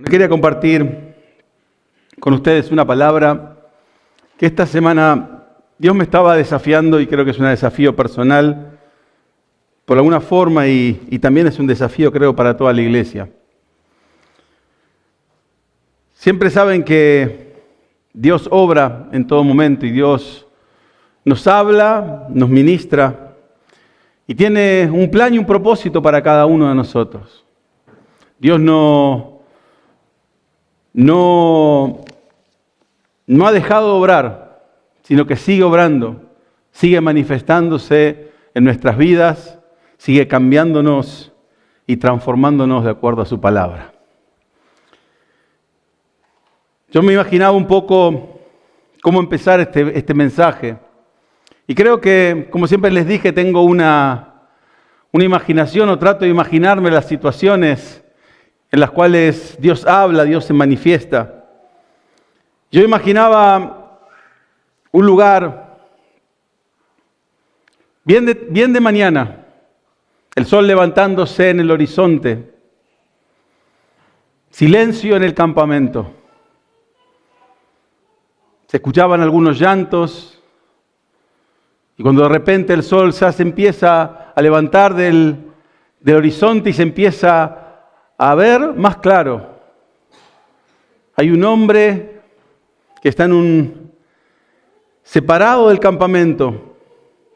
Quería compartir con ustedes una palabra que esta semana Dios me estaba desafiando y creo que es un desafío personal por alguna forma y también es un desafío creo para toda la iglesia. Siempre saben que Dios obra en todo momento y Dios nos habla, nos ministra y tiene un plan y un propósito para cada uno de nosotros. Dios no ha dejado de obrar, sino que sigue obrando, sigue manifestándose en nuestras vidas, sigue cambiándonos y transformándonos de acuerdo a su palabra. Yo me imaginaba un poco cómo empezar este mensaje. Y creo que, como siempre les dije, tengo una imaginación o trato de imaginarme las situaciones en las cuales Dios habla, Dios se manifiesta. Yo imaginaba un lugar bien de mañana, el sol levantándose en el horizonte, silencio en el campamento. Se escuchaban algunos llantos y cuando de repente el sol se empieza a levantar del horizonte y se empieza a ver más claro. Hay un hombre que está separado del campamento.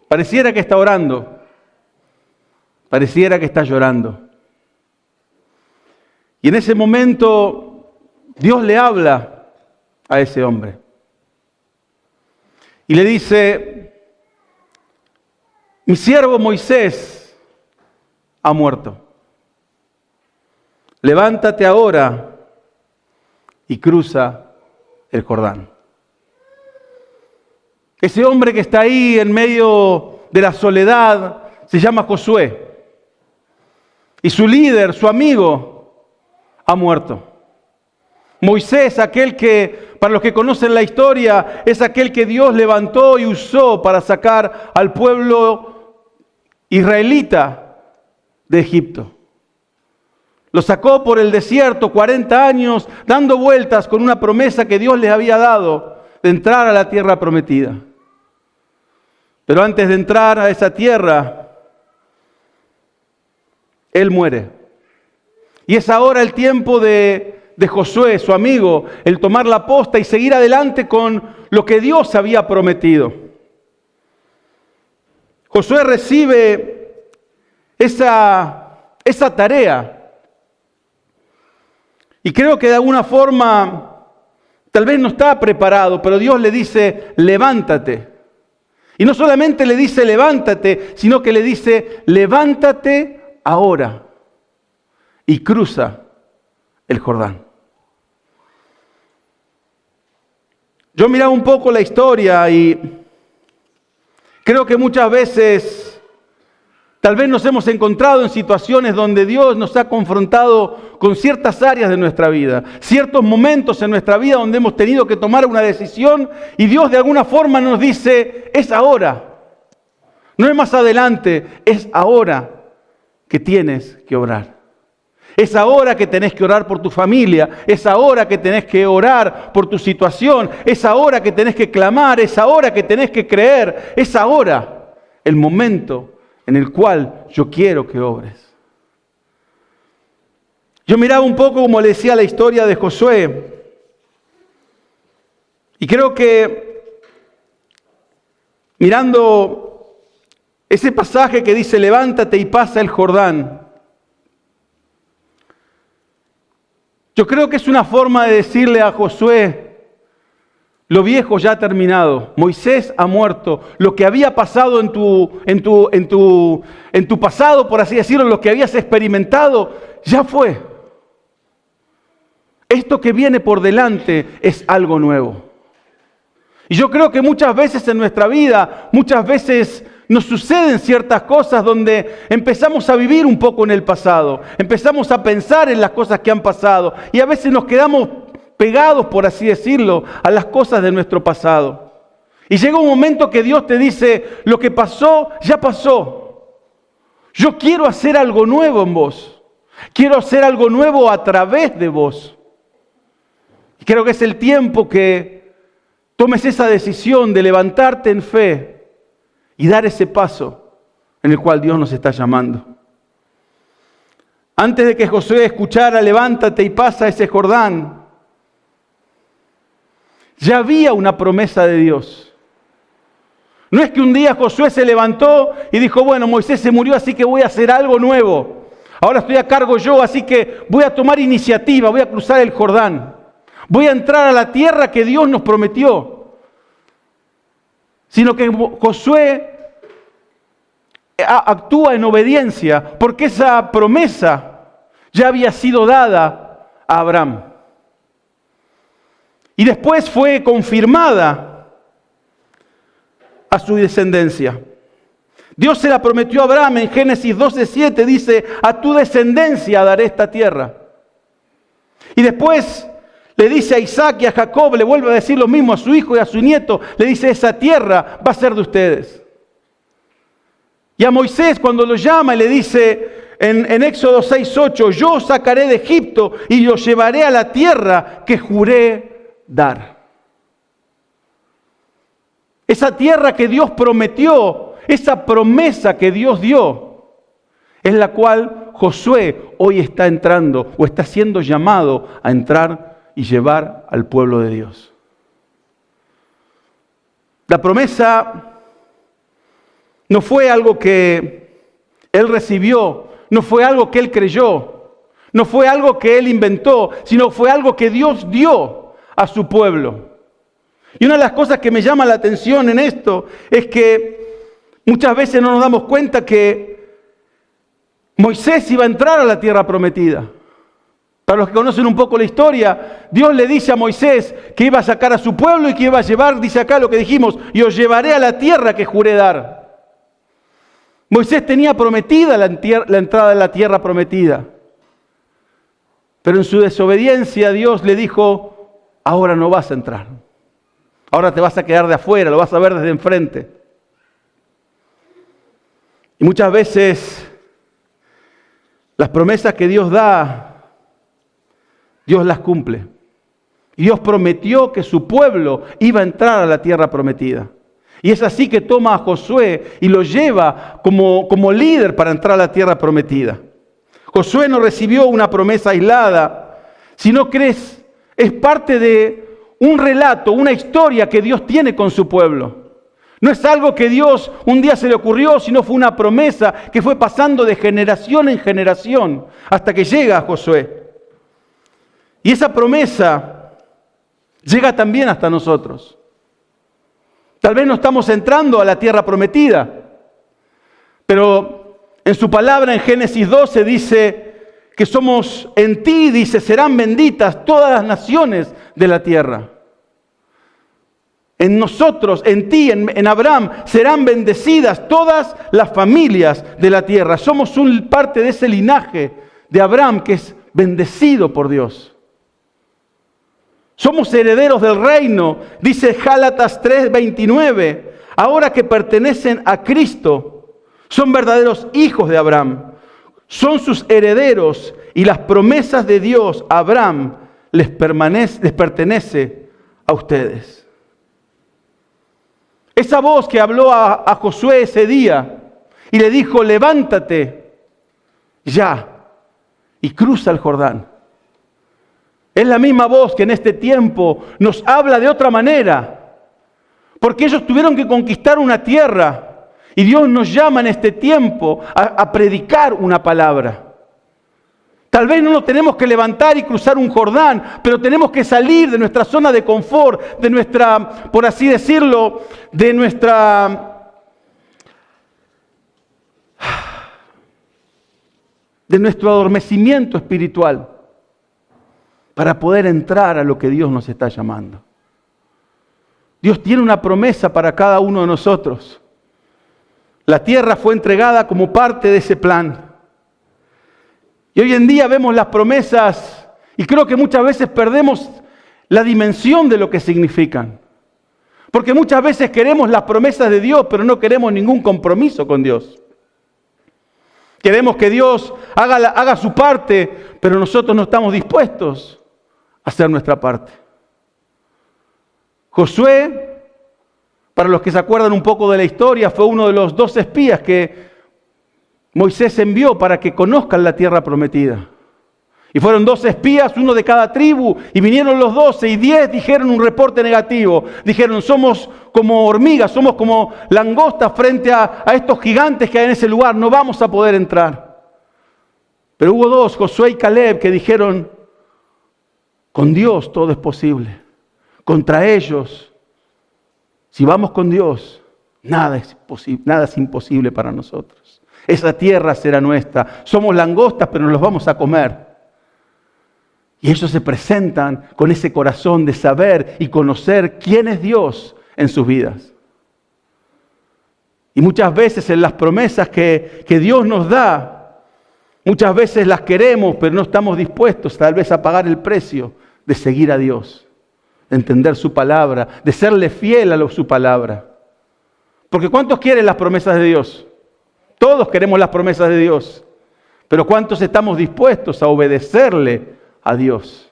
Pareciera que está orando. Pareciera que está llorando. Y en ese momento Dios le habla a ese hombre. Y le dice: mi siervo Moisés ha muerto. Levántate ahora y cruza el Jordán. Ese hombre que está ahí en medio de la soledad se llama Josué. Y su líder, su amigo, ha muerto. Moisés, aquel que, para los que conocen la historia, es aquel que Dios levantó y usó para sacar al pueblo israelita de Egipto. Lo sacó por el desierto 40 años, dando vueltas con una promesa que Dios les había dado de entrar a la tierra prometida. Pero antes de entrar a esa tierra, Él muere. Y es ahora el tiempo de Josué, su amigo, el tomar la posta y seguir adelante con lo que Dios había prometido. Josué recibe esa tarea. Y creo que de alguna forma, tal vez no está preparado, pero Dios le dice: levántate. Y no solamente le dice levántate, sino que le dice: levántate ahora y cruza el Jordán. Yo miraba un poco la historia y creo que muchas veces tal vez nos hemos encontrado en situaciones donde Dios nos ha confrontado con ciertas áreas de nuestra vida, ciertos momentos en nuestra vida donde hemos tenido que tomar una decisión y Dios de alguna forma nos dice: es ahora, no es más adelante, es ahora que tienes que orar. Es ahora que tenés que orar por tu familia, es ahora que tenés que orar por tu situación, es ahora que tenés que clamar, es ahora que tenés que creer, es ahora el momento en el cual yo quiero que obres. Yo miraba un poco, como le decía, la historia de Josué. Y creo que mirando ese pasaje que dice: levántate y pasa el Jordán, yo creo que es una forma de decirle a Josué: lo viejo ya ha terminado. Moisés ha muerto. Lo que había pasado en tu pasado, por así decirlo, lo que habías experimentado, ya fue. Esto que viene por delante es algo nuevo. Y yo creo que muchas veces en nuestra vida, muchas veces nos suceden ciertas cosas donde empezamos a vivir un poco en el pasado. Empezamos a pensar en las cosas que han pasado. Y a veces nos quedamos pegados, por así decirlo, a las cosas de nuestro pasado. Y llega un momento que Dios te dice: lo que pasó, ya pasó. Yo quiero hacer algo nuevo en vos. Quiero hacer algo nuevo a través de vos. Y creo que es el tiempo que tomes esa decisión de levantarte en fe y dar ese paso en el cual Dios nos está llamando. Antes de que Josué escuchara, levántate y pasa ese Jordán, ya había una promesa de Dios. No es que un día Josué se levantó y dijo, bueno, Moisés se murió, así que voy a hacer algo nuevo. Ahora estoy a cargo yo, así que voy a tomar iniciativa, voy a cruzar el Jordán. Voy a entrar a la tierra que Dios nos prometió. Sino que Josué actúa en obediencia porque esa promesa ya había sido dada a Abraham. Y después fue confirmada a su descendencia. Dios se la prometió a Abraham en Génesis 12:7, dice, a tu descendencia daré esta tierra. Y después le dice a Isaac y a Jacob, le vuelve a decir lo mismo a su hijo y a su nieto, le dice, esa tierra va a ser de ustedes. Y a Moisés cuando lo llama y le dice en Éxodo 6:8, yo os sacaré de Egipto y os llevaré a la tierra que juré dar. Esa tierra que Dios prometió, esa promesa que Dios dio, es la cual Josué hoy está entrando o está siendo llamado a entrar y llevar al pueblo de Dios. La promesa no fue algo que él recibió, no fue algo que él creyó, no fue algo que él inventó, sino fue algo que Dios dio a su pueblo. Y una de las cosas que me llama la atención en esto es que muchas veces no nos damos cuenta que Moisés iba a entrar a la tierra prometida. Para los que conocen un poco la historia, Dios le dice a Moisés que iba a sacar a su pueblo y que iba a llevar, dice acá lo que dijimos, y os llevaré a la tierra que juré dar. Moisés tenía prometida la entrada a la tierra prometida. Pero en su desobediencia Dios le dijo, ahora no vas a entrar. Ahora te vas a quedar de afuera, lo vas a ver desde enfrente. Y muchas veces las promesas que Dios da, Dios las cumple. Y Dios prometió que su pueblo iba a entrar a la tierra prometida. Y es así que toma a Josué y lo lleva como líder para entrar a la tierra prometida. Josué no recibió una promesa aislada, sino que es parte de un relato, una historia que Dios tiene con su pueblo. No es algo que Dios un día se le ocurrió, sino fue una promesa que fue pasando de generación en generación hasta que llega a Josué. Y esa promesa llega también hasta nosotros. Tal vez no estamos entrando a la tierra prometida, pero en su palabra en Génesis 12 dice que somos en ti, dice, serán benditas todas las naciones de la tierra. En nosotros, en ti, en Abraham, serán bendecidas todas las familias de la tierra. Somos parte de ese linaje de Abraham que es bendecido por Dios. Somos herederos del reino, dice Gálatas 3:29. Ahora que pertenecen a Cristo, son verdaderos hijos de Abraham. Son sus herederos y las promesas de Dios a Abraham les pertenece a ustedes. Esa voz que habló a Josué ese día y le dijo, levántate ya y cruza el Jordán. Es la misma voz que en este tiempo nos habla de otra manera, porque ellos tuvieron que conquistar una tierra y Dios nos llama en este tiempo a predicar una palabra. Tal vez no nos tenemos que levantar y cruzar un Jordán, pero tenemos que salir de nuestra zona de confort, de nuestra, por así decirlo, de nuestro adormecimiento espiritual, para poder entrar a lo que Dios nos está llamando. Dios tiene una promesa para cada uno de nosotros. La tierra fue entregada como parte de ese plan. Y hoy en día vemos las promesas y creo que muchas veces perdemos la dimensión de lo que significan. Porque muchas veces queremos las promesas de Dios, pero no queremos ningún compromiso con Dios. Queremos que Dios haga su parte, pero nosotros no estamos dispuestos a hacer nuestra parte. Josué, para los que se acuerdan un poco de la historia, fue uno de los 12 espías que Moisés envió para que conozcan la tierra prometida. Y fueron 12 espías, uno de cada tribu, y vinieron los 12 y 10 dijeron un reporte negativo. Dijeron, somos como hormigas, somos como langostas frente a estos gigantes que hay en ese lugar, no vamos a poder entrar. Pero hubo 2, Josué y Caleb, que dijeron, con Dios todo es posible. Contra ellos, si vamos con Dios, nada es imposible para nosotros. Esa tierra será nuestra. Somos langostas, pero nos los vamos a comer. Y ellos se presentan con ese corazón de saber y conocer quién es Dios en sus vidas. Y muchas veces en las promesas que Dios nos da, muchas veces las queremos, pero no estamos dispuestos tal vez a pagar el precio de seguir a Dios, de entender su palabra, de serle fiel a su palabra. Porque ¿cuántos quieren las promesas de Dios? Todos queremos las promesas de Dios. Pero ¿cuántos estamos dispuestos a obedecerle a Dios?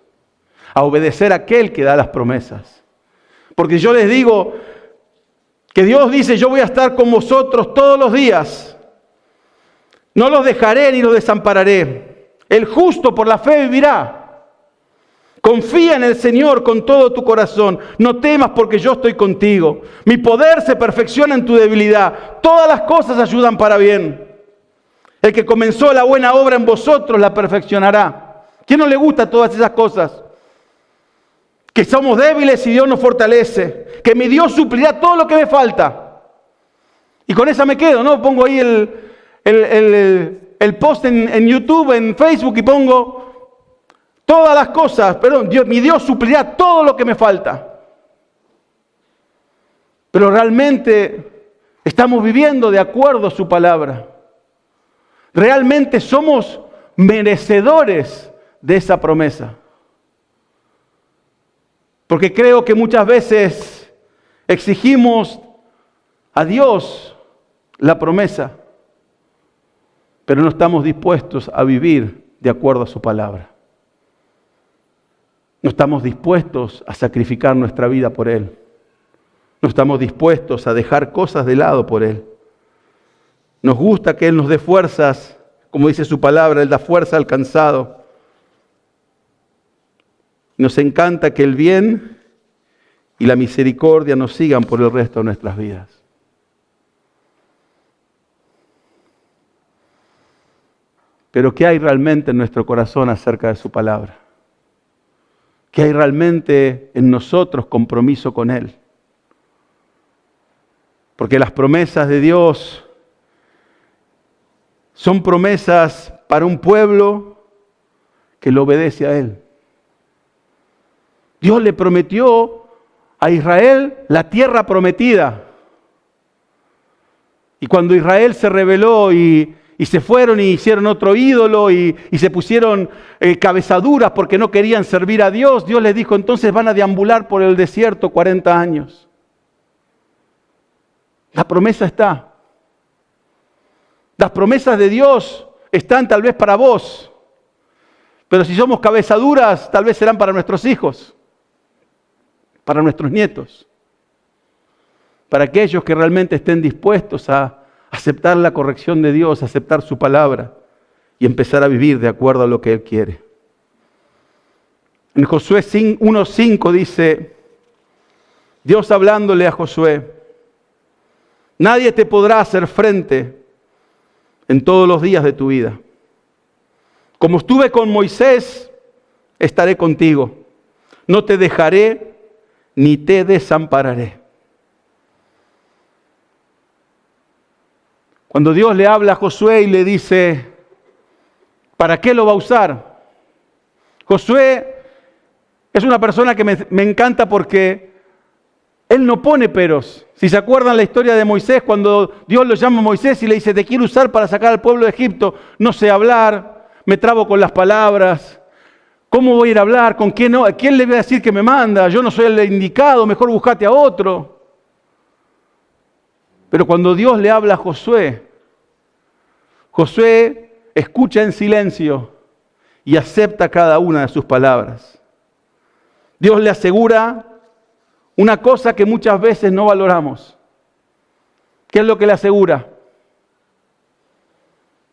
A obedecer a aquel que da las promesas. Porque yo les digo que Dios dice, yo voy a estar con vosotros todos los días. No los dejaré ni los desampararé. El justo por la fe vivirá. Confía en el Señor con todo tu corazón. No temas porque yo estoy contigo. Mi poder se perfecciona en tu debilidad. Todas las cosas ayudan para bien. El que comenzó la buena obra en vosotros la perfeccionará. ¿Quién no le gusta todas esas cosas? Que somos débiles y Dios nos fortalece. Que mi Dios suplirá todo lo que me falta. Y con esa me quedo, ¿no? Pongo ahí el post en YouTube, en Facebook y pongo todas las cosas, mi Dios suplirá todo lo que me falta. Pero realmente estamos viviendo de acuerdo a su palabra. Realmente somos merecedores de esa promesa. Porque creo que muchas veces exigimos a Dios la promesa, pero no estamos dispuestos a vivir de acuerdo a su palabra. No estamos dispuestos a sacrificar nuestra vida por Él. No estamos dispuestos a dejar cosas de lado por Él. Nos gusta que Él nos dé fuerzas, como dice su palabra, Él da fuerza al cansado. Nos encanta que el bien y la misericordia nos sigan por el resto de nuestras vidas. Pero ¿qué hay realmente en nuestro corazón acerca de su palabra? ¿Qué hay realmente en nosotros compromiso con Él? Porque las promesas de Dios son promesas para un pueblo que le obedece a Él. Dios le prometió a Israel la tierra prometida. Y cuando Israel se rebeló y se fueron y hicieron otro ídolo y se pusieron cabezaduras porque no querían servir a Dios, Dios les dijo, entonces van a deambular por el desierto 40 años. La promesa está. Las promesas de Dios están tal vez para vos, pero si somos cabezaduras, tal vez serán para nuestros hijos, para nuestros nietos, para aquellos que realmente estén dispuestos a aceptar la corrección de Dios, aceptar su palabra y empezar a vivir de acuerdo a lo que Él quiere. En Josué 1:5 dice, Dios hablándole a Josué, nadie te podrá hacer frente en todos los días de tu vida. Como estuve con Moisés, estaré contigo. No te dejaré ni te desampararé. Cuando Dios le habla a Josué y le dice, ¿para qué lo va a usar? Josué es una persona que me encanta porque él no pone peros. Si se acuerdan la historia de Moisés, cuando Dios lo llama a Moisés y le dice, te quiero usar para sacar al pueblo de Egipto, no sé hablar, me trabo con las palabras, ¿cómo voy a ir a hablar? ¿Con quién no? ¿A quién le voy a decir que me manda? Yo no soy el indicado, mejor buscate a otro. Pero cuando Dios le habla a Josué, Josué escucha en silencio y acepta cada una de sus palabras. Dios le asegura una cosa que muchas veces no valoramos. ¿Qué es lo que le asegura?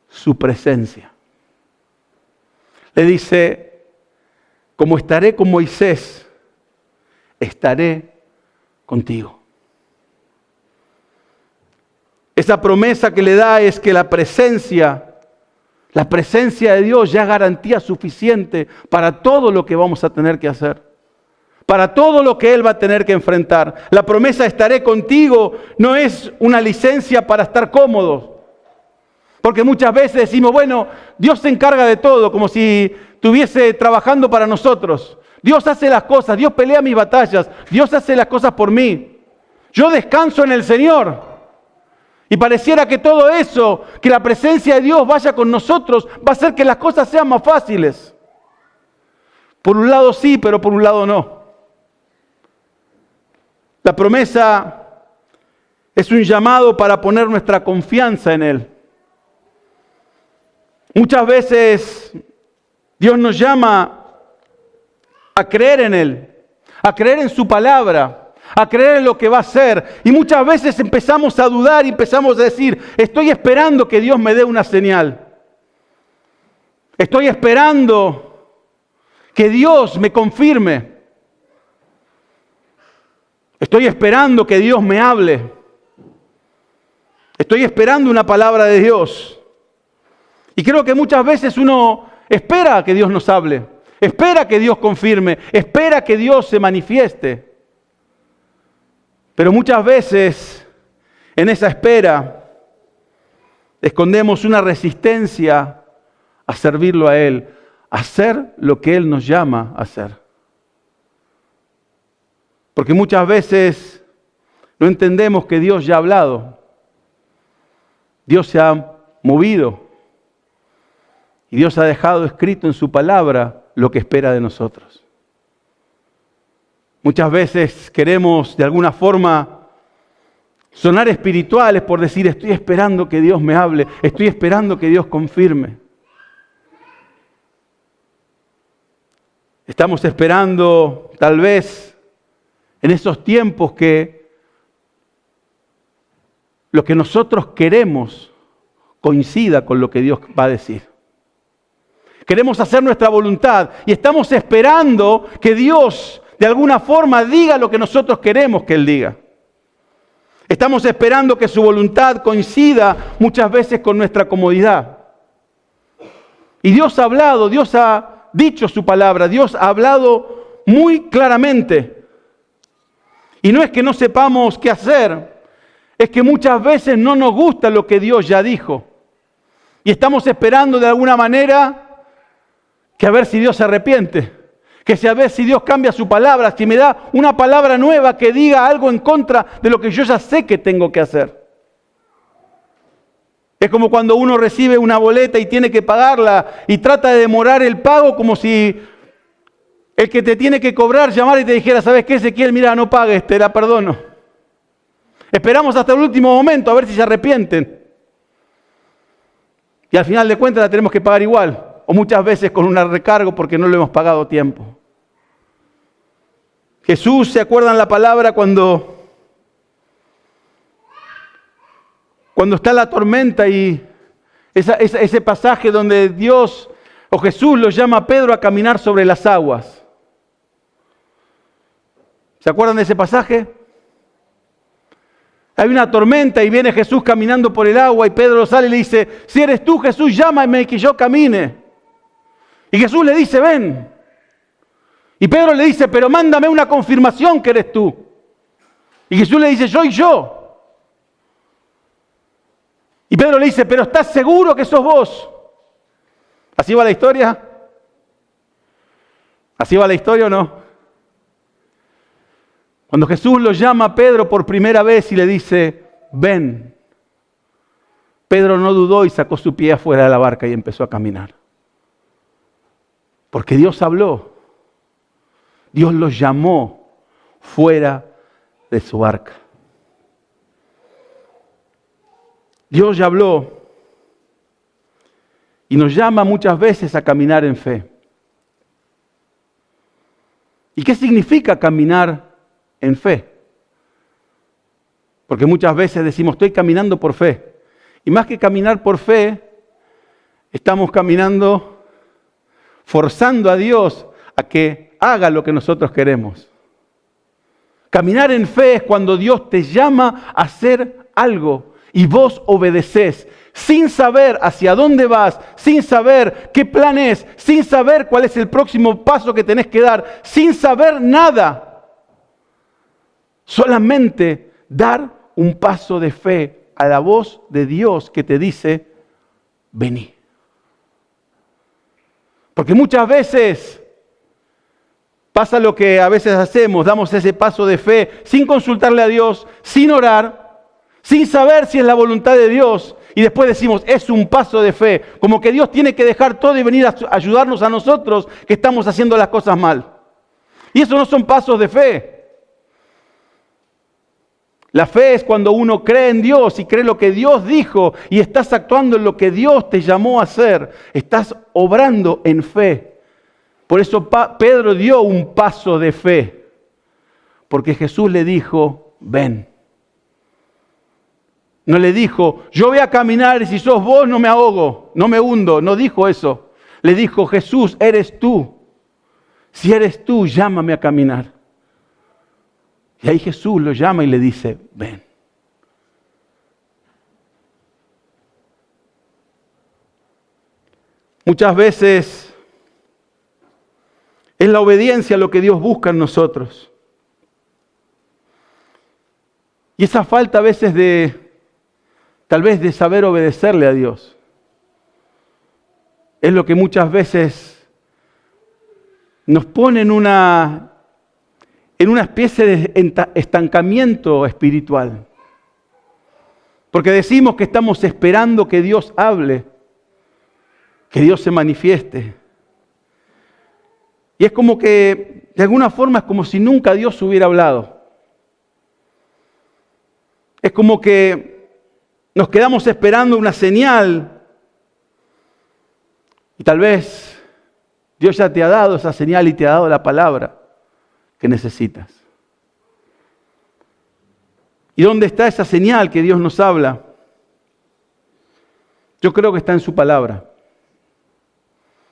Su presencia. Le dice, como estaré con Moisés, estaré contigo. Esa promesa que le da es que la presencia de Dios ya es garantía suficiente para todo lo que vamos a tener que hacer, para todo lo que Él va a tener que enfrentar. La promesa estaré contigo no es una licencia para estar cómodos, porque muchas veces decimos, bueno, Dios se encarga de todo, como si estuviese trabajando para nosotros. Dios hace las cosas, Dios pelea mis batallas, Dios hace las cosas por mí. Yo descanso en el Señor. Y pareciera que todo eso, que la presencia de Dios vaya con nosotros, va a hacer que las cosas sean más fáciles. Por un lado sí, pero por un lado no. La promesa es un llamado para poner nuestra confianza en Él. Muchas veces Dios nos llama a creer en Él, a creer en su palabra, a creer en lo que va a hacer. Y muchas veces empezamos a dudar y empezamos a decir, estoy esperando que Dios me dé una señal. Estoy esperando que Dios me confirme. Estoy esperando que Dios me hable. Estoy esperando una palabra de Dios. Y creo que muchas veces uno espera que Dios nos hable, espera que Dios confirme, espera que Dios se manifieste. Pero muchas veces en esa espera escondemos una resistencia a servirlo a Él, a hacer lo que Él nos llama a hacer. Porque muchas veces no entendemos que Dios ya ha hablado, Dios se ha movido y Dios ha dejado escrito en su palabra lo que espera de nosotros. Muchas veces queremos de alguna forma sonar espirituales por decir, estoy esperando que Dios me hable, estoy esperando que Dios confirme. Estamos esperando tal vez en esos tiempos que lo que nosotros queremos coincida con lo que Dios va a decir. Queremos hacer nuestra voluntad y estamos esperando que Dios de alguna forma diga lo que nosotros queremos que Él diga. Estamos esperando que su voluntad coincida muchas veces con nuestra comodidad. Y Dios ha hablado, Dios ha dicho su palabra, Dios ha hablado muy claramente. Y no es que no sepamos qué hacer, es que muchas veces no nos gusta lo que Dios ya dijo. Y estamos esperando de alguna manera que a ver si Dios se arrepiente, que a ver si Dios cambia su palabra, si me da una palabra nueva que diga algo en contra de lo que yo ya sé que tengo que hacer. Es como cuando uno recibe una boleta y tiene que pagarla y trata de demorar el pago como si el que te tiene que cobrar llamara y te dijera, ¿sabes qué, Ezequiel? Mira, no pagues, te la perdono. Esperamos hasta el último momento a ver si se arrepienten. Y al final de cuentas la tenemos que pagar igual. O muchas veces con un recargo porque no lo hemos pagado a tiempo. Jesús, ¿se acuerdan la palabra cuando está la tormenta y ese pasaje donde Dios o Jesús lo llama a Pedro a caminar sobre las aguas? ¿Se acuerdan de ese pasaje? Hay una tormenta y viene Jesús caminando por el agua y Pedro sale y le dice, si eres tú, Jesús, llámame que yo camine. Y Jesús le dice, ven. Y Pedro le dice, pero mándame una confirmación que eres tú. Y Jesús le dice, soy yo. Y Pedro le dice, pero ¿estás seguro que sos vos? ¿Así va la historia? ¿Así va la historia o no? Cuando Jesús lo llama a Pedro por primera vez y le dice, ven. Pedro no dudó y sacó su pie afuera de la barca y empezó a caminar. Porque Dios habló. Dios los llamó fuera de su barca. Dios ya habló y nos llama muchas veces a caminar en fe. ¿Y qué significa caminar en fe. Porque muchas veces decimos, estoy caminando por fe. Y más que caminar por fe, estamos caminando forzando a Dios a que haga lo que nosotros queremos. Caminar en fe es cuando Dios te llama a hacer algo y vos obedeces, sin saber hacia dónde vas, sin saber qué plan es, sin saber cuál es el próximo paso que tenés que dar, sin saber nada. Solamente dar un paso de fe a la voz de Dios que te dice, vení. Porque muchas veces pasa lo que a veces hacemos, damos ese paso de fe sin consultarle a Dios, sin orar, sin saber si es la voluntad de Dios, y después decimos, es un paso de fe, como que Dios tiene que dejar todo y venir a ayudarnos a nosotros que estamos haciendo las cosas mal. Y eso no son pasos de fe. La fe es cuando uno cree en Dios y cree lo que Dios dijo y estás actuando en lo que Dios te llamó a hacer. Estás obrando en fe. Por eso Pedro dio un paso de fe. Porque Jesús le dijo, ven. No le dijo, yo voy a caminar y si sos vos no me ahogo, no me hundo. No dijo eso. Le dijo, Jesús, eres tú. Si eres tú, llámame a caminar. Y ahí Jesús lo llama y le dice, ven. Muchas veces es la obediencia lo que Dios busca en nosotros. Y esa falta a veces tal vez de saber obedecerle a Dios, es lo que muchas veces nos pone en una especie de estancamiento espiritual. Porque decimos que estamos esperando que Dios hable, que Dios se manifieste. Y es como que, de alguna forma, es como si nunca Dios hubiera hablado. Es como que nos quedamos esperando una señal y tal vez Dios ya te ha dado esa señal y te ha dado la palabra que necesitas. ¿Y dónde está esa señal que Dios nos habla? Yo creo que está en su palabra.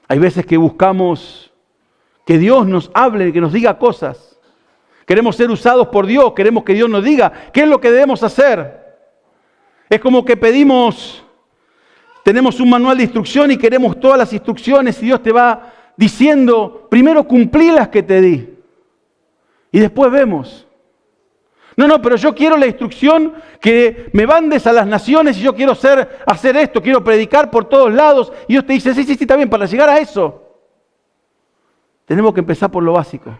Hay veces que buscamos que Dios nos hable, que nos diga cosas. Queremos ser usados por Dios, queremos que Dios nos diga qué es lo que debemos hacer. Es como que tenemos un manual de instrucción y queremos todas las instrucciones y Dios te va diciendo, primero cumplí las que te di. Y después vemos. No, pero yo quiero la instrucción que me mandes a las naciones y yo quiero hacer esto, quiero predicar por todos lados. Y Dios te dice, sí, está bien, para llegar a eso tenemos que empezar por lo básico.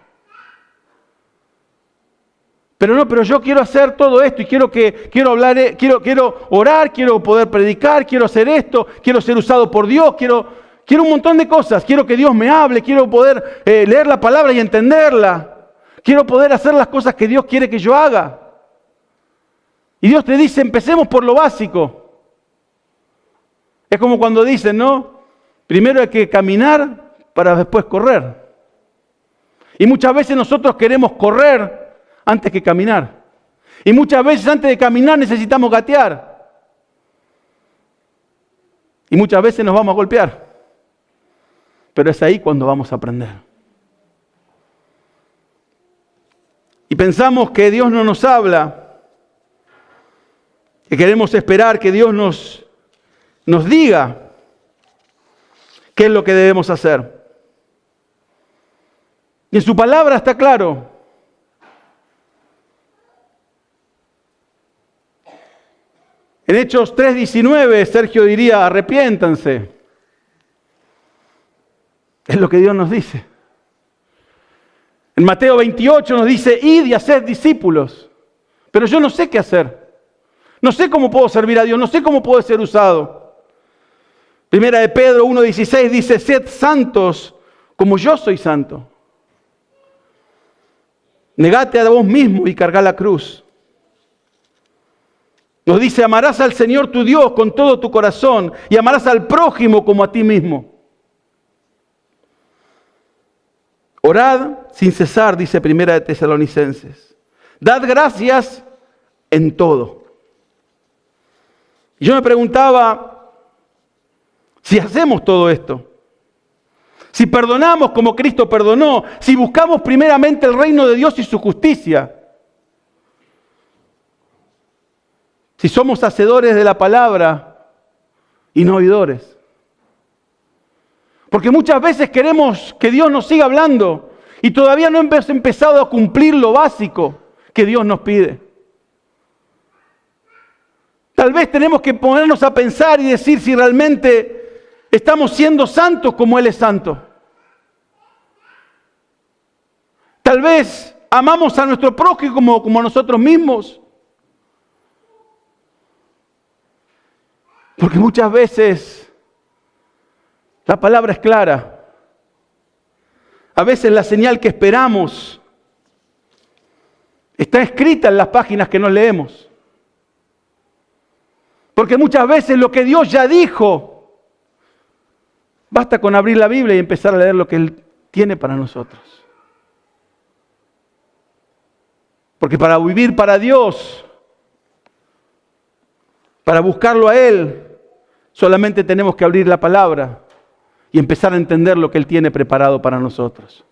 Pero yo quiero hacer todo esto y quiero orar, quiero poder predicar, quiero hacer esto, quiero ser usado por Dios, quiero un montón de cosas. Quiero que Dios me hable, quiero poder leer la palabra y entenderla. Quiero poder hacer las cosas que Dios quiere que yo haga. Y Dios te dice, empecemos por lo básico. Es como cuando dicen, ¿no? Primero hay que caminar para después correr. Y muchas veces nosotros queremos correr antes que caminar. Y muchas veces antes de caminar necesitamos gatear. Y muchas veces nos vamos a golpear. Pero es ahí cuando vamos a aprender. Y pensamos que Dios no nos habla, que queremos esperar que Dios nos diga qué es lo que debemos hacer. Y en su palabra está claro. En Hechos 3:19, Sergio diría, arrepiéntanse. Es lo que Dios nos dice. En Mateo 28 nos dice, id y haced discípulos. Pero yo no sé qué hacer. No sé cómo puedo servir a Dios, no sé cómo puedo ser usado. Primera de Pedro 1:16 dice, sed santos como yo soy santo. Negate a vos mismo y cargá la cruz. Nos dice, amarás al Señor tu Dios con todo tu corazón y amarás al prójimo como a ti mismo. Orad sin cesar, dice Primera de Tesalonicenses. Dad gracias en todo. Y yo me preguntaba, si hacemos todo esto, si perdonamos como Cristo perdonó, si buscamos primeramente el reino de Dios y su justicia, si somos hacedores de la palabra y no oidores. Porque muchas veces queremos que Dios nos siga hablando y todavía no hemos empezado a cumplir lo básico que Dios nos pide. Tal vez tenemos que ponernos a pensar y decir si realmente estamos siendo santos como Él es santo. Tal vez amamos a nuestro prójimo como a nosotros mismos. Porque muchas veces la palabra es clara. A veces la señal que esperamos está escrita en las páginas que no leemos. Porque muchas veces lo que Dios ya dijo, basta con abrir la Biblia y empezar a leer lo que Él tiene para nosotros. Porque para vivir para Dios, para buscarlo a Él, solamente tenemos que abrir la palabra y empezar a entender lo que Él tiene preparado para nosotros.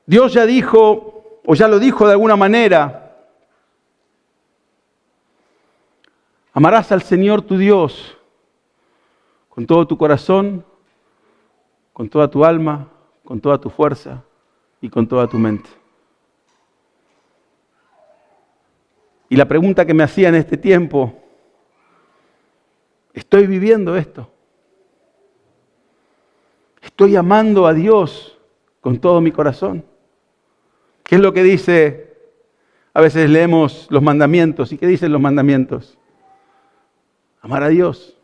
Dios ya dijo, o ya lo dijo de alguna manera, amarás al Señor tu Dios con todo tu corazón, con toda tu alma, con toda tu fuerza y con toda tu mente. Y la pregunta que me hacía en este tiempo, ¿estoy viviendo esto? ¿Estoy amando a Dios con todo mi corazón? ¿Qué es lo que dice? A veces leemos los mandamientos. ¿Y qué dicen los mandamientos? Amar a Dios.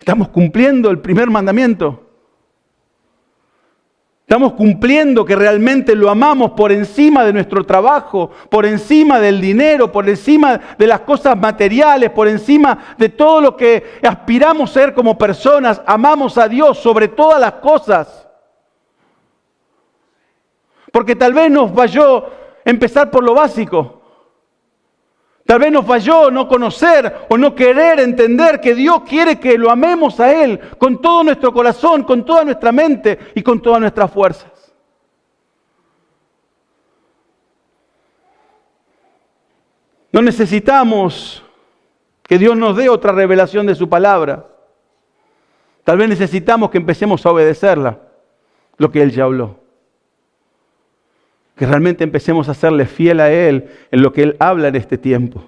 ¿Estamos cumpliendo el primer mandamiento? ¿Estamos cumpliendo que realmente lo amamos por encima de nuestro trabajo, por encima del dinero, por encima de las cosas materiales, por encima de todo lo que aspiramos a ser como personas? Amamos a Dios sobre todas las cosas. Porque tal vez nos falló empezar por lo básico. Tal vez nos falló no conocer o no querer entender que Dios quiere que lo amemos a Él con todo nuestro corazón, con toda nuestra mente y con todas nuestras fuerzas. No necesitamos que Dios nos dé otra revelación de su palabra. Tal vez necesitamos que empecemos a obedecerla, lo que Él ya habló. Que realmente empecemos a serle fiel a Él en lo que Él habla en este tiempo.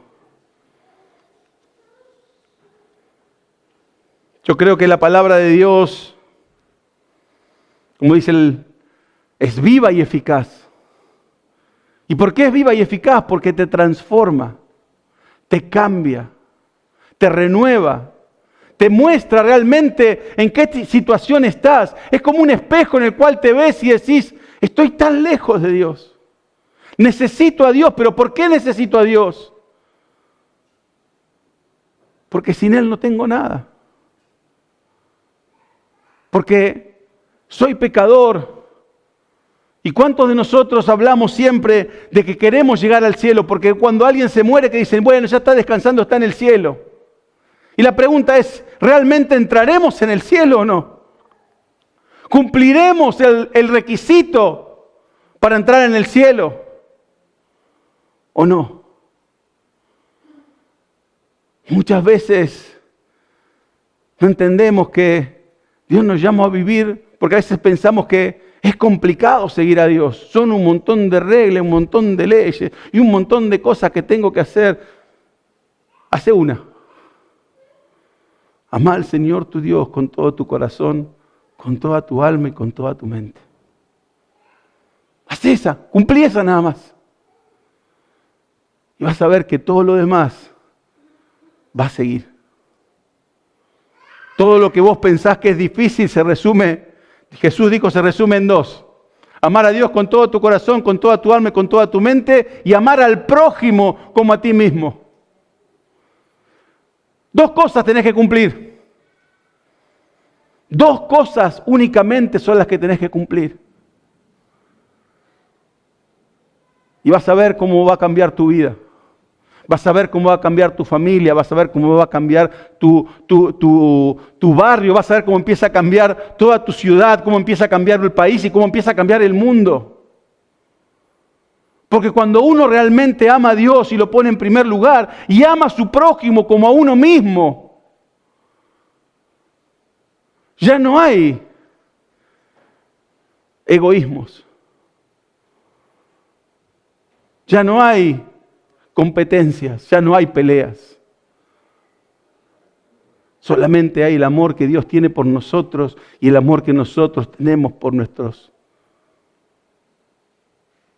Yo creo que la palabra de Dios, como dice es viva y eficaz. ¿Y por qué es viva y eficaz? Porque te transforma, te cambia, te renueva, te muestra realmente en qué situación estás. Es como un espejo en el cual te ves y decís, estoy tan lejos de Dios. Necesito a Dios, pero ¿por qué necesito a Dios? Porque sin Él no tengo nada. Porque soy pecador. ¿Y cuántos de nosotros hablamos siempre de que queremos llegar al cielo? Porque cuando alguien se muere que dicen, bueno, ya está descansando, está en el cielo. Y la pregunta es, ¿realmente entraremos en el cielo o no? ¿Cumpliremos el requisito para entrar en el cielo o no? Muchas veces no entendemos que Dios nos llama a vivir, porque a veces pensamos que es complicado seguir a Dios. Son un montón de reglas, un montón de leyes y un montón de cosas que tengo que hacer. Hace una. Amá al Señor tu Dios con todo tu corazón, con toda tu alma y con toda tu mente. Haz esa, cumplí esa nada más. Y vas a ver que todo lo demás va a seguir. Todo lo que vos pensás que es difícil se resume, Jesús dijo, se resume en dos. Amar a Dios con todo tu corazón, con toda tu alma y con toda tu mente, y amar al prójimo como a ti mismo. Dos cosas tenés que cumplir. 2 cosas únicamente son las que tenés que cumplir. Y vas a ver cómo va a cambiar tu vida. Vas a ver cómo va a cambiar tu familia, vas a ver cómo va a cambiar tu barrio, vas a ver cómo empieza a cambiar toda tu ciudad, cómo empieza a cambiar el país y cómo empieza a cambiar el mundo. Porque cuando uno realmente ama a Dios y lo pone en primer lugar y ama a su prójimo como a uno mismo, ya no hay egoísmos. Ya no hay competencias, ya no hay peleas. Solamente hay el amor que Dios tiene por nosotros y el amor que nosotros tenemos por nuestros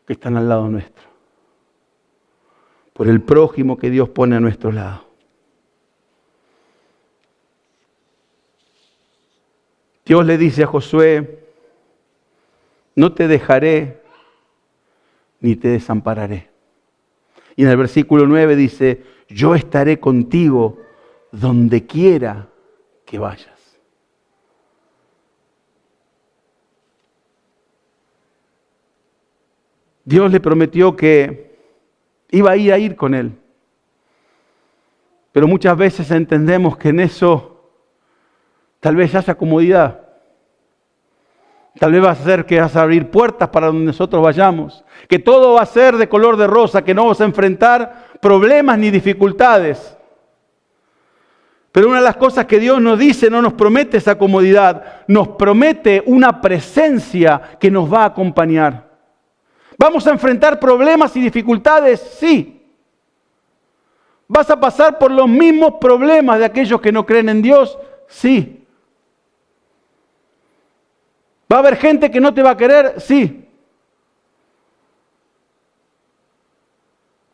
que están al lado nuestro. Por el prójimo que Dios pone a nuestro lado. Dios le dice a Josué, no te dejaré ni te desampararé. Y en el versículo 9 dice, yo estaré contigo donde quiera que vayas. Dios le prometió que iba a ir con él. Pero muchas veces entendemos que en eso tal vez haya comodidad. Tal vez va a ser que vas a abrir puertas para donde nosotros vayamos. Que todo va a ser de color de rosa, que no vamos a enfrentar problemas ni dificultades. Pero una de las cosas que Dios nos dice, no nos promete esa comodidad, nos promete una presencia que nos va a acompañar. ¿Vamos a enfrentar problemas y dificultades? Sí. ¿Vas a pasar por los mismos problemas de aquellos que no creen en Dios? Sí. ¿Va a haber gente que no te va a querer? Sí.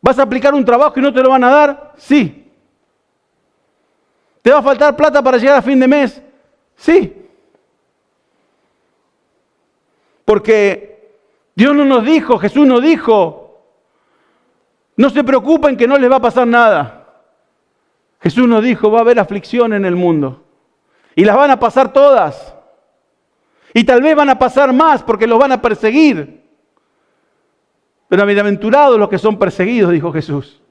¿Vas a aplicar un trabajo y no te lo van a dar? Sí. ¿Te va a faltar plata para llegar a fin de mes? Sí. Porque Dios no nos dijo, Jesús nos dijo, no se preocupen que no les va a pasar nada. Jesús nos dijo, va a haber aflicción en el mundo. Y las van a pasar todas. Y tal vez van a pasar más porque los van a perseguir. Pero bienaventurados los que son perseguidos, dijo Jesús.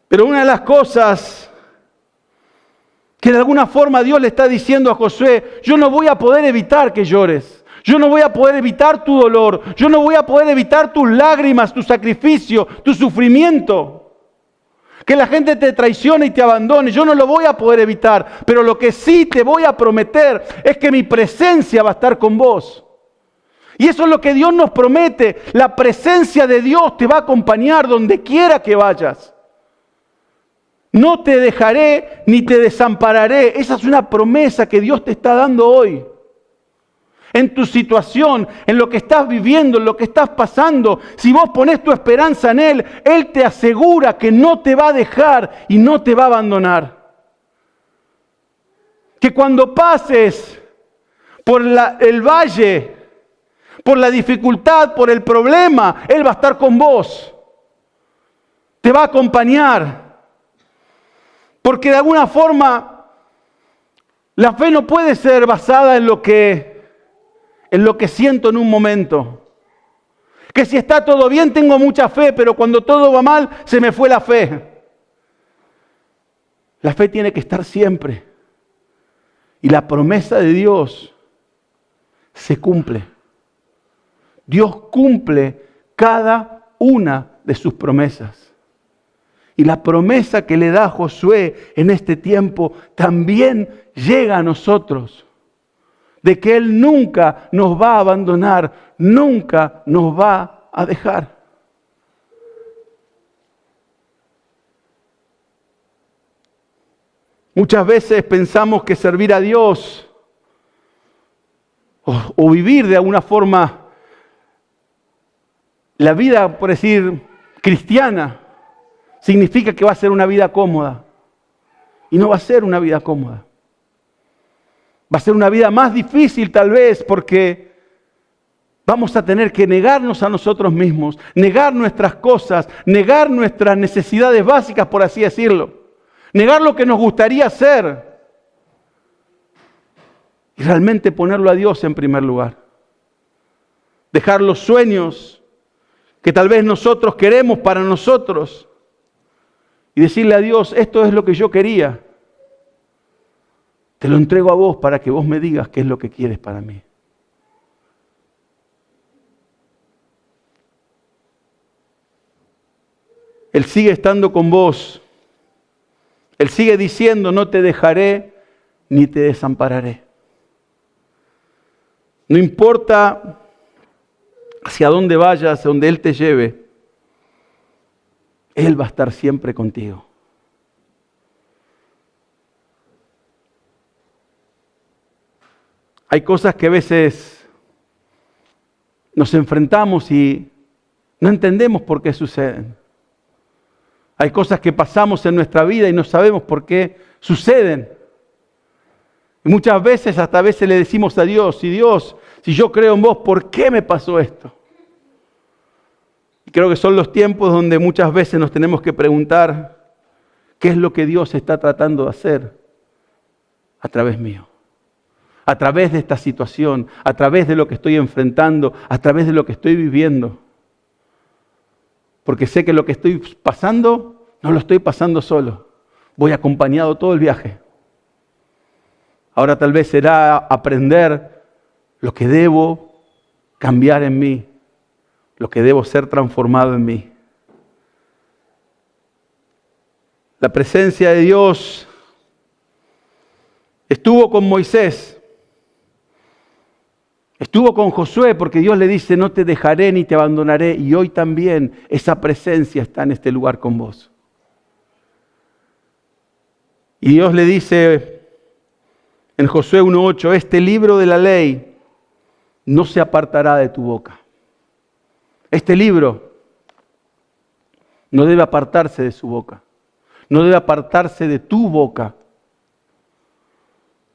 Pero una de las cosas que de alguna forma Dios le está diciendo a Josué, yo no voy a poder evitar que llores. Yo no voy a poder evitar tu dolor. Yo no voy a poder evitar tus lágrimas, tu sacrificio, tu sufrimiento. Que la gente te traicione y te abandone, yo no lo voy a poder evitar. Pero lo que sí te voy a prometer es que mi presencia va a estar con vos. Y eso es lo que Dios nos promete. La presencia de Dios te va a acompañar donde quiera que vayas. No te dejaré ni te desampararé. Esa es una promesa que Dios te está dando hoy. En tu situación, en lo que estás viviendo, en lo que estás pasando, si vos ponés tu esperanza en Él, Él te asegura que no te va a dejar y no te va a abandonar. Que cuando pases por el valle, por la dificultad, por el problema, Él va a estar con vos. Te va a acompañar. Porque de alguna forma, la fe no puede ser basada en lo que siento en un momento. Que si está todo bien tengo mucha fe, pero cuando todo va mal se me fue la fe. La fe tiene que estar siempre. Y la promesa de Dios se cumple. Dios cumple cada una de sus promesas. Y la promesa que le da a Josué en este tiempo también llega a nosotros. De que Él nunca nos va a abandonar, nunca nos va a dejar. Muchas veces pensamos que servir a Dios o vivir de alguna forma la vida, por decir, cristiana, significa que va a ser una vida cómoda. Y no va a ser una vida cómoda. Va a ser una vida más difícil tal vez porque vamos a tener que negarnos a nosotros mismos, negar nuestras cosas, negar nuestras necesidades básicas, por así decirlo. Negar lo que nos gustaría hacer. y realmente ponerlo a Dios en primer lugar. Dejar los sueños que tal vez nosotros queremos para nosotros y decirle a Dios, esto es lo que yo quería. Te lo entrego a vos para que vos me digas qué es lo que quieres para mí. Él sigue estando con vos. Él sigue diciendo, no te dejaré ni te desampararé. No importa hacia dónde vayas, hacia donde Él te lleve, Él va a estar siempre contigo. Hay cosas que a veces nos enfrentamos y no entendemos por qué suceden. Hay cosas que pasamos en nuestra vida y no sabemos por qué suceden. Y muchas veces, hasta a veces le decimos a Dios, Dios, si yo creo en vos, ¿por qué me pasó esto? Y creo que son los tiempos donde muchas veces nos tenemos que preguntar, ¿qué es lo que Dios está tratando de hacer a través mío? A través de esta situación, a través de lo que estoy enfrentando, a través de lo que estoy viviendo. Porque sé que lo que estoy pasando, no lo estoy pasando solo. Voy acompañado todo el viaje. Ahora tal vez será aprender lo que debo cambiar en mí, lo que debo ser transformado en mí. La presencia de Dios estuvo con Moisés. Estuvo con Josué porque Dios le dice, no te dejaré ni te abandonaré. Y hoy también esa presencia está en este lugar con vos. Y Dios le dice en Josué 1:8, este libro de la ley no se apartará de tu boca. Este libro no debe apartarse de su boca. No debe apartarse de tu boca.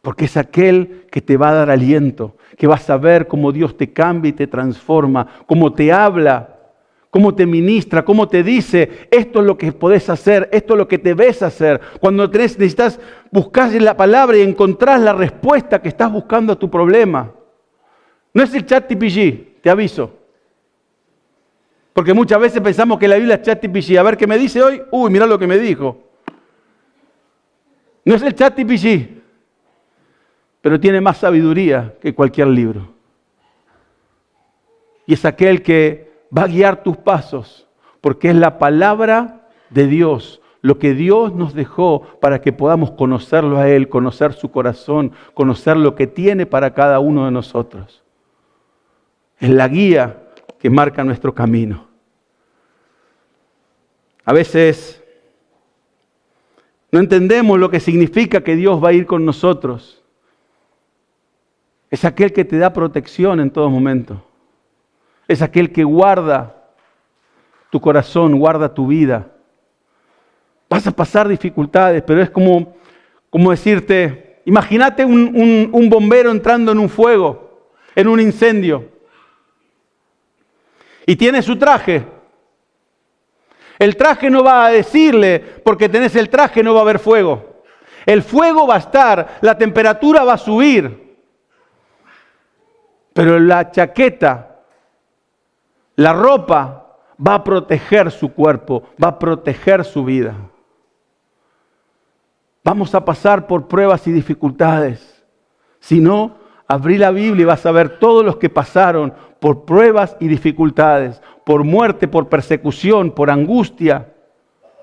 Porque es aquel que te va a dar aliento, que vas a ver cómo Dios te cambia y te transforma, cómo te habla, cómo te ministra, cómo te dice, esto es lo que podés hacer, esto es lo que debes hacer. Cuando necesitas buscar la palabra y encontrás la respuesta que estás buscando a tu problema. No es el ChatGPT, te aviso. Porque muchas veces pensamos que la Biblia es ChatGPT. A ver qué me dice hoy. Uy, mirá lo que me dijo. No es el ChatGPT. Pero tiene más sabiduría que cualquier libro. Y es aquel que va a guiar tus pasos, porque es la palabra de Dios, lo que Dios nos dejó para que podamos conocerlo a Él, conocer su corazón, conocer lo que tiene para cada uno de nosotros. Es la guía que marca nuestro camino. A veces no entendemos lo que significa que Dios va a ir con nosotros. Es aquel que te da protección en todo momento. Es aquel que guarda tu corazón, guarda tu vida. Vas a pasar dificultades, pero es como decirte, imagínate un bombero entrando en un fuego, en un incendio. Y tiene su traje. El traje no va a decirle, porque tenés el traje no va a haber fuego. El fuego va a estar, la temperatura va a subir. Pero la chaqueta, la ropa, va a proteger su cuerpo, va a proteger su vida. Vamos a pasar por pruebas y dificultades. Si no, abrí la Biblia y vas a ver todos los que pasaron por pruebas y dificultades, por muerte, por persecución, por angustia.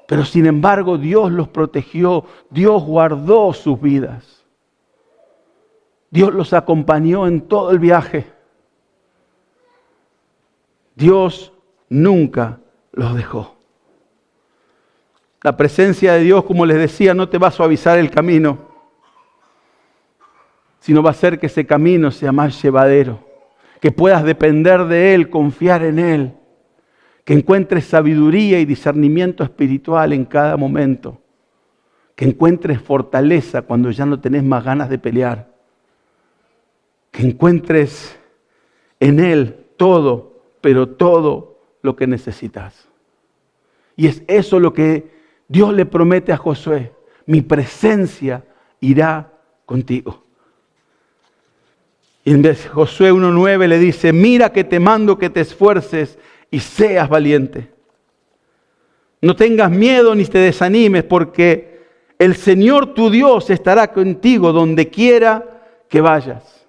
Pero sin embargo, Dios los protegió, Dios guardó sus vidas. Dios los acompañó en todo el viaje. Dios nunca los dejó. La presencia de Dios, como les decía, no te va a suavizar el camino, sino va a hacer que ese camino sea más llevadero, que puedas depender de Él, confiar en Él, que encuentres sabiduría y discernimiento espiritual en cada momento, que encuentres fortaleza cuando ya no tenés más ganas de pelear, que encuentres en Él todo, pero todo lo que necesitas. Y es eso lo que Dios le promete a Josué: mi presencia irá contigo. Y en Josué 1:9 le dice, mira que te mando que te esfuerces y seas valiente. No tengas miedo ni te desanimes, porque el Señor tu Dios estará contigo donde quiera que vayas.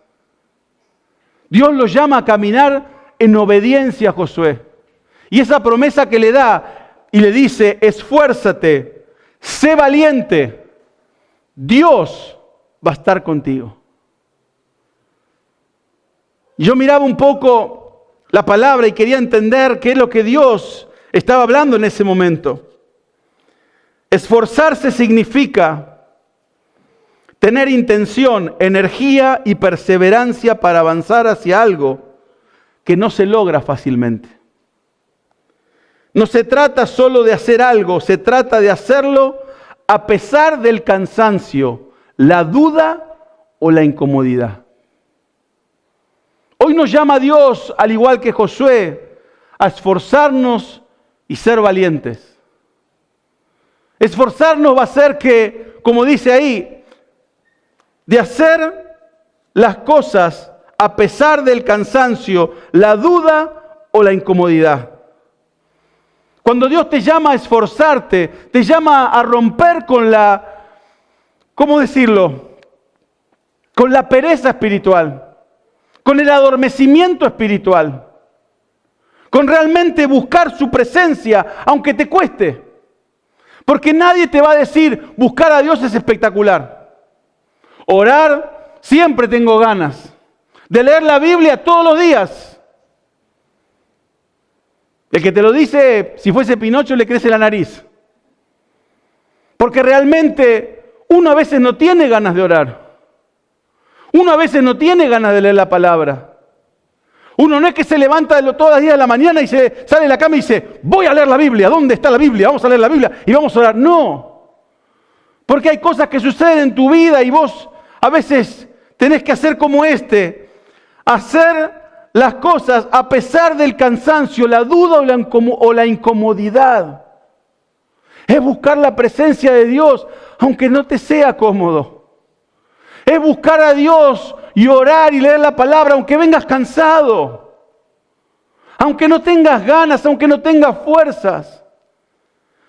Dios lo llama a caminar en obediencia a Josué. Y esa promesa que le da y le dice, esfuérzate, sé valiente, Dios va a estar contigo. Yo miraba un poco la palabra y quería entender qué es lo que Dios estaba hablando en ese momento. Esforzarse significa tener intención, energía y perseverancia para avanzar hacia algo que no se logra fácilmente. No se trata solo de hacer algo, se trata de hacerlo a pesar del cansancio, la duda o la incomodidad. Hoy nos llama Dios, al igual que Josué, a esforzarnos y ser valientes. Esforzarnos va a ser que, como dice ahí, de hacer las cosas a pesar del cansancio, la duda o la incomodidad. Cuando Dios te llama a esforzarte, te llama a romper con la, ¿cómo decirlo? Con la pereza espiritual, con el adormecimiento espiritual, con realmente buscar su presencia, aunque te cueste. Porque nadie te va a decir, buscar a Dios es espectacular. Orar, siempre tengo ganas. De leer la Biblia todos los días. El que te lo dice, si fuese Pinocho, le crece la nariz. Porque realmente uno a veces no tiene ganas de orar. Uno a veces no tiene ganas de leer la palabra. Uno no es que se levanta todos los días de la mañana y se sale de la cama y dice, voy a leer la Biblia. ¿Dónde está la Biblia? Vamos a leer la Biblia y vamos a orar. No. Porque hay cosas que suceden en tu vida y vos a veces tenés que hacer como hacer las cosas a pesar del cansancio, la duda o la incomodidad. Es buscar la presencia de Dios, aunque no te sea cómodo. Es buscar a Dios y orar y leer la palabra, aunque vengas cansado. Aunque no tengas ganas, aunque no tengas fuerzas.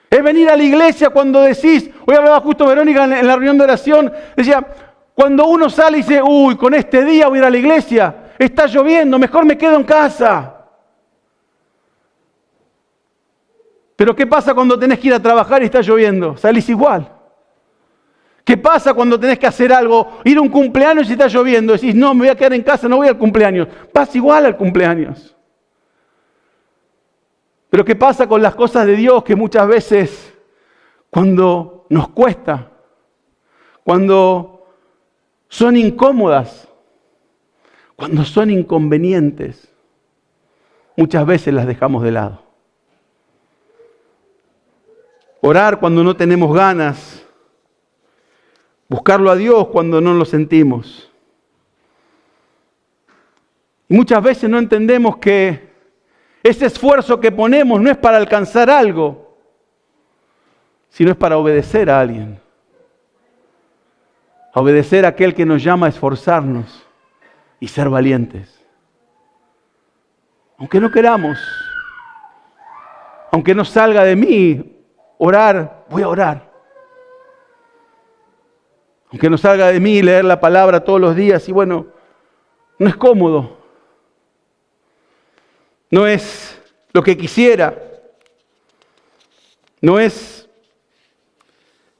Es venir a la iglesia cuando decís, hoy hablaba justo Verónica en la reunión de oración, decía, cuando uno sale y dice, uy, con este día voy a ir a la iglesia, está lloviendo, mejor me quedo en casa. Pero ¿qué pasa cuando tenés que ir a trabajar y está lloviendo? Salís igual. ¿Qué pasa cuando tenés que hacer algo, ir a un cumpleaños y está lloviendo? Decís, no, me voy a quedar en casa, no voy al cumpleaños. Vas igual al cumpleaños. Pero ¿qué pasa con las cosas de Dios que muchas veces cuando nos cuesta, cuando son incómodas, cuando son inconvenientes, muchas veces las dejamos de lado? Orar cuando no tenemos ganas, buscarlo a Dios cuando no lo sentimos. Y muchas veces no entendemos que ese esfuerzo que ponemos no es para alcanzar algo, sino es para obedecer a alguien. A obedecer a aquel que nos llama a esforzarnos y ser valientes. Aunque no queramos, aunque no salga de mí orar, voy a orar. Aunque no salga de mí leer la palabra todos los días y bueno, no es cómodo. No es lo que quisiera. No es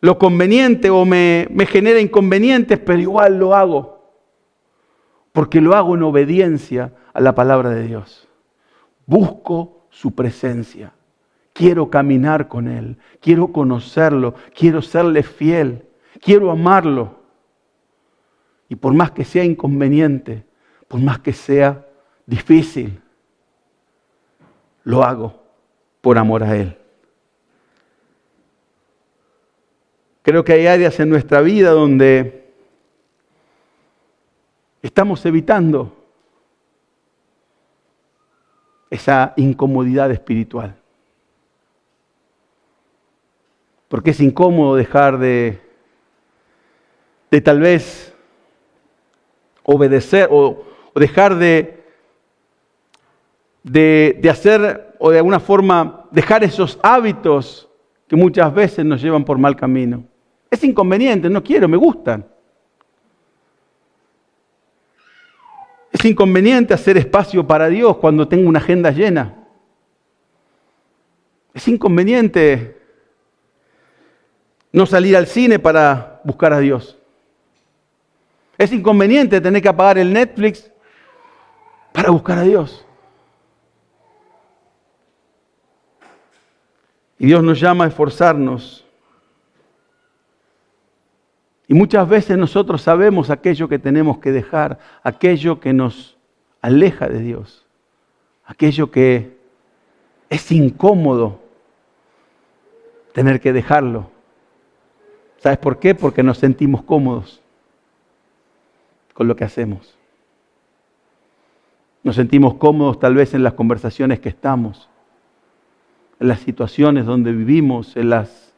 lo conveniente o me genera inconvenientes, pero igual lo hago. Porque lo hago en obediencia a la palabra de Dios. Busco su presencia. Quiero caminar con Él. Quiero conocerlo. Quiero serle fiel. Quiero amarlo. Y por más que sea inconveniente, por más que sea difícil, lo hago por amor a Él. Creo que hay áreas en nuestra vida donde estamos evitando esa incomodidad espiritual. Porque es incómodo dejar de tal vez obedecer o dejar de hacer, o de alguna forma dejar esos hábitos que muchas veces nos llevan por mal camino. Es inconveniente, no quiero, me gustan. Es inconveniente hacer espacio para Dios cuando tengo una agenda llena. Es inconveniente no salir al cine para buscar a Dios. Es inconveniente tener que apagar el Netflix para buscar a Dios. Y Dios nos llama a esforzarnos. Y muchas veces nosotros sabemos aquello que tenemos que dejar, aquello que nos aleja de Dios, aquello que es incómodo tener que dejarlo. ¿Sabes por qué? Porque nos sentimos cómodos con lo que hacemos. Nos sentimos cómodos tal vez en las conversaciones que estamos, en las situaciones donde vivimos, en las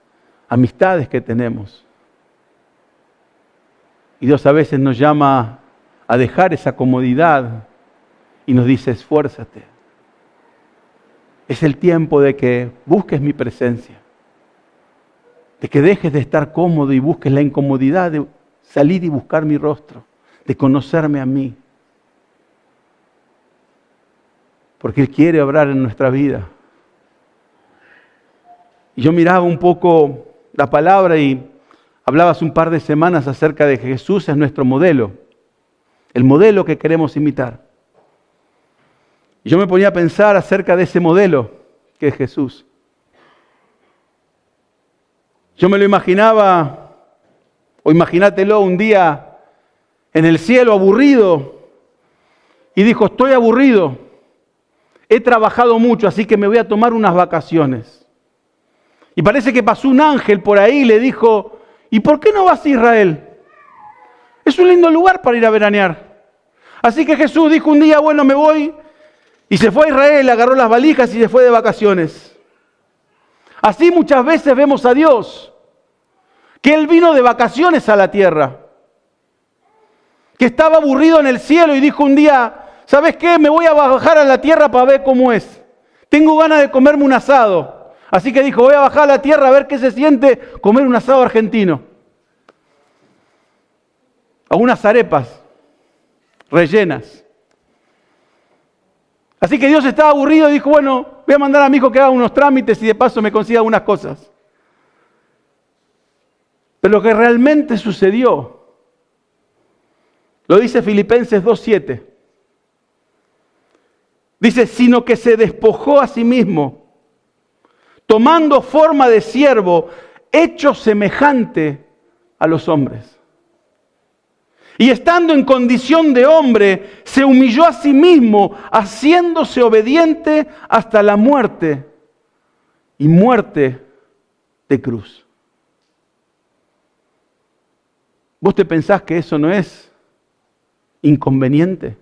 amistades que tenemos. Y Dios a veces nos llama a dejar esa comodidad y nos dice, esfuérzate. Es el tiempo de que busques mi presencia, de que dejes de estar cómodo y busques la incomodidad de salir y buscar mi rostro, de conocerme a mí. Porque Él quiere obrar en nuestra vida. Y yo miraba un poco la palabra y hablaba hace un par de semanas acerca de que Jesús es nuestro modelo, el modelo que queremos imitar. Y yo me ponía a pensar acerca de ese modelo que es Jesús. Yo me lo imaginaba, o imagínatelo un día en el cielo aburrido, y dijo, estoy aburrido, he trabajado mucho, así que me voy a tomar unas vacaciones. Y parece que pasó un ángel por ahí y le dijo, ¿y por qué no vas a Israel? Es un lindo lugar para ir a veranear. Así que Jesús dijo un día, bueno, me voy, y se fue a Israel, agarró las valijas y se fue de vacaciones. Así muchas veces vemos a Dios, que Él vino de vacaciones a la tierra, que estaba aburrido en el cielo y dijo un día, ¿sabes qué? Me voy a bajar a la tierra para ver cómo es. Tengo ganas de comerme un asado. Así que dijo, voy a bajar a la tierra a ver qué se siente comer un asado argentino. A unas arepas rellenas. Así que Dios estaba aburrido y dijo, bueno, voy a mandar a mi hijo que haga unos trámites y de paso me consiga unas cosas. Pero lo que realmente sucedió, lo dice Filipenses 2:7. Dice, sino que se despojó a sí mismo, tomando forma de siervo, hecho semejante a los hombres. Y estando en condición de hombre, se humilló a sí mismo, haciéndose obediente hasta la muerte, y muerte de cruz. ¿Vos te pensás que eso no es inconveniente?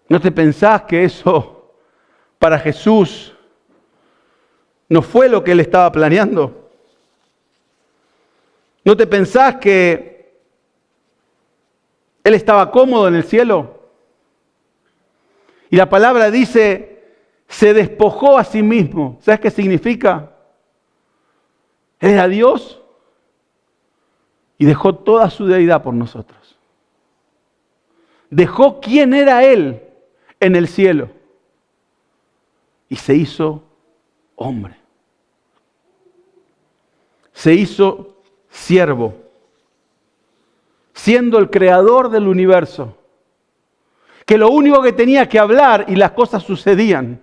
¿No te pensás que eso para Jesús no fue lo que Él estaba planeando? ¿No te pensás que Él estaba cómodo en el cielo? Y la palabra dice, se despojó a sí mismo. ¿Sabes qué significa? Él era Dios y dejó toda su deidad por nosotros. Dejó quién era Él en el cielo y se hizo hombre. Se hizo siervo, siendo el creador del universo, que lo único que tenía que hablar y las cosas sucedían,